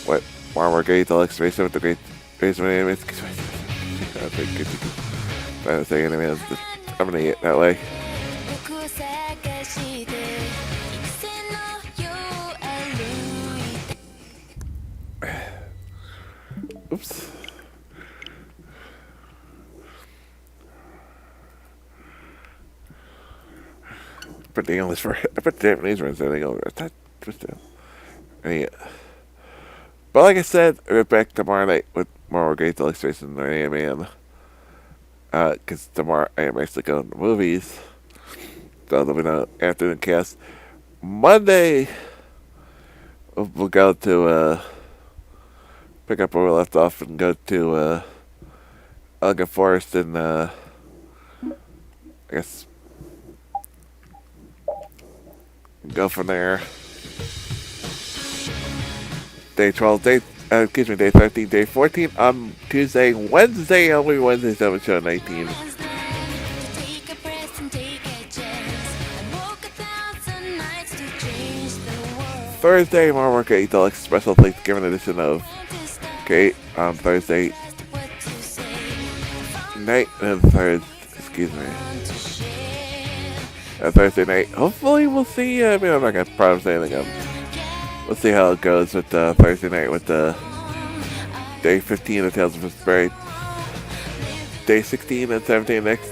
What? Tomorrow Great Deluxe Racing with the Great Racing Animals. I'm gonna eat it that way. Oops. Put the English for I put the Japanese words there. They go. Yeah. But like I said, we're back tomorrow night with more Great Deluxe Racing than I am in. Because tomorrow I am actually going to movies. So there'll be no afternoon cast. Monday, we'll go to pick up where we left off and go to Elgin Forest and I guess go from there. Day 12, day 13, day 14 on Tuesday, Wednesday, only Wednesday, 7 show 19. Thursday, more work at Deluxe special Thanksgiving edition of Kate on Thursday night and Thursday night. Hopefully we'll see, I'm not going to promise anything. We'll see how it goes with Thursday night with day 15 of Tales of Vesperia. Day 16 and 17 next.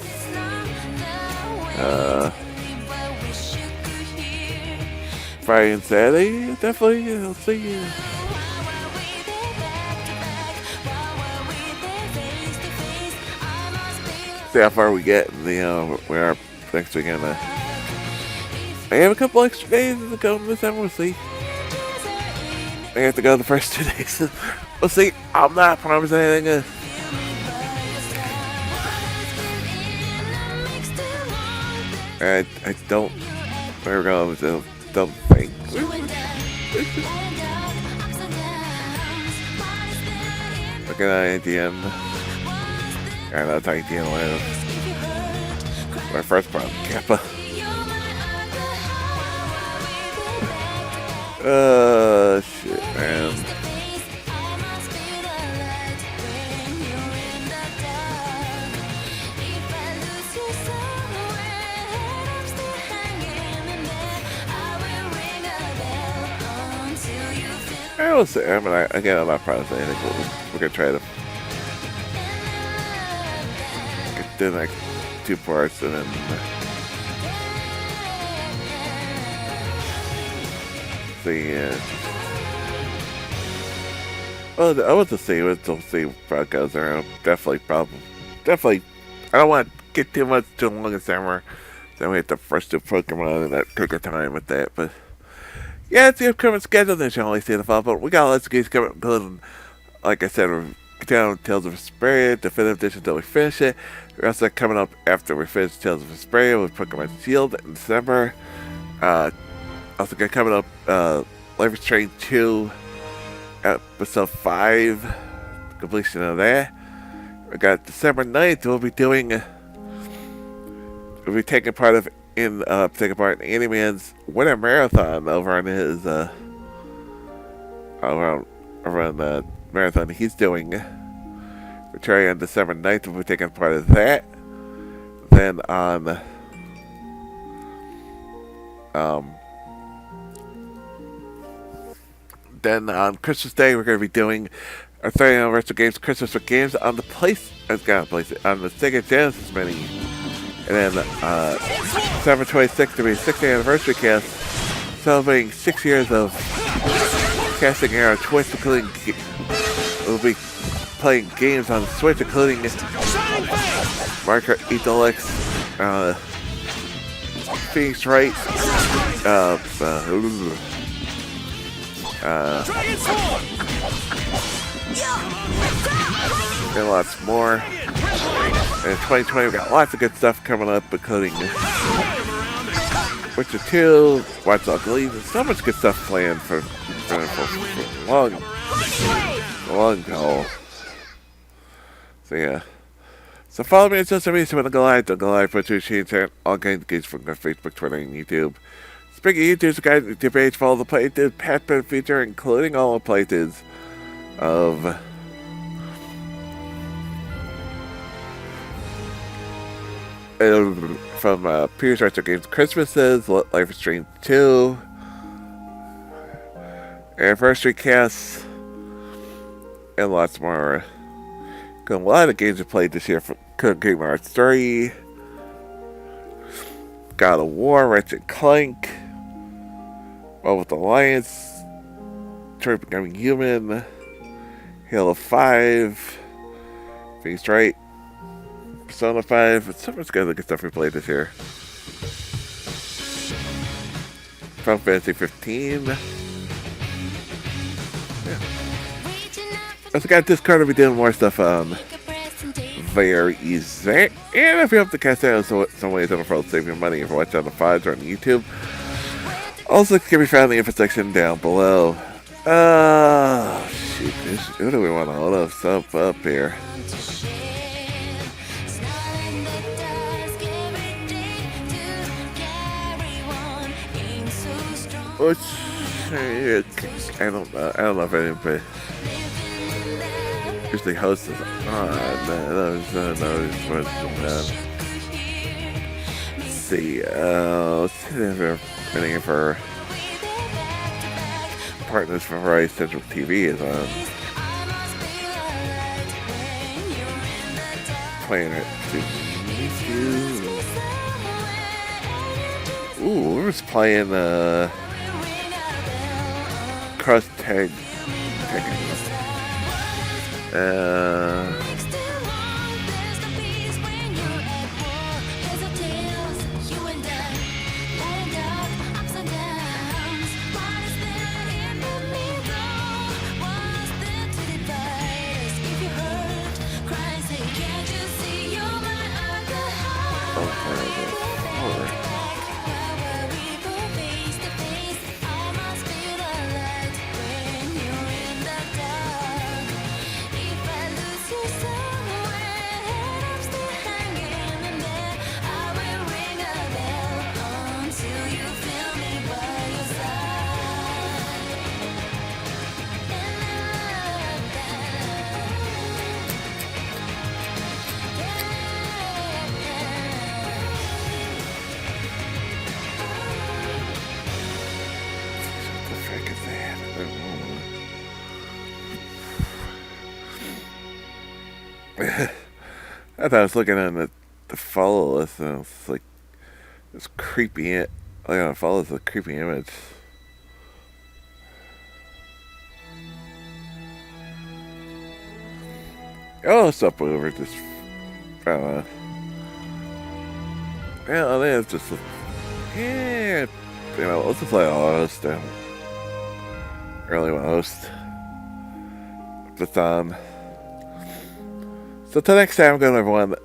Friday and Saturday, definitely, we'll see. See how far we get, and we are next weekend. I have a couple extra days to go in December, we'll see. I have to go the first 2 days. We'll see. I'm not promising anything. I don't. Where we're going with the don't think. Look at IDM. I know it's IDM later. My first problem, Kappa. Shit, man. I will say, I'm not promising anything, but we're gonna try to get the next 2 parts and then. Well, I want to see how it goes around. Definitely. I don't want to get too long in summer. Then we have the first 2 Pokemon and that took a time with that. But yeah, it's the upcoming schedule. Then you only see the fall. But we got lots of games coming, including, like I said, we're continuing with Tales of Vesperia, Definitive Edition until we finish it. We're also coming up after we finish Tales of Vesperia with Pokemon Shield in December. Also got coming up Life is Strange 2 episode 5 completion of that. We got December 9th we'll be taking part of in taking part in Andyman's Winter Marathon over on his around the marathon he's doing. Vesperia on December 9th, we'll be taking part of that. Then on Christmas Day, we're going to be doing our 30th anniversary games, Christmas with Games on the on the Sega Genesis Mini. And then December 26th to be the 60th anniversary cast, celebrating 6 years of casting here on Twitch, including we'll be playing games on Switch, including Mario Kart 8 Deluxe, Phoenix Wright, and lots more. And in 2020, we've got lots of good stuff coming up, including Witcher 2, Watch Dogs Legion, so much good stuff planned for long haul. So yeah. So follow me on social media so go live, for Twitch, all kinds of gigs from Facebook, Twitter, and YouTube. Speaking of YouTube's guide, YouTube page, follow the playthroughs, past been feature, including all the playthroughs of from previous retro games, Christmases, Life is Strange 2, Anniversary Casts, and lots more. Got a lot of games we played this year from Kingdom Hearts 3, God of War, Ratchet & Clank, Velvet Alliance, Detroit Becoming Human, Halo 5, Phoenix Wright, Persona 5, so much good stuff we played this year. Final Fantasy 15. Yeah. Also got Discord, we'll be doing more stuff very easy. And if you have to cast out some ways on the world, save your money if you watch on the files or on YouTube. Also can be found in the info section down below. Shoot, who do we want to hold up here? Which, I don't know if anybody usually hosts it. Let's see if we're waiting for partners for Variety Central TV is on. Playing it. Ooh, we're just playing cross tag. I thought I was looking at the follow list and it's like this creepy. Follow this creepy image. Oh, it's up over this. I don't know. Yeah, it's just let's just play a host. Early host. But so till next time, good everyone.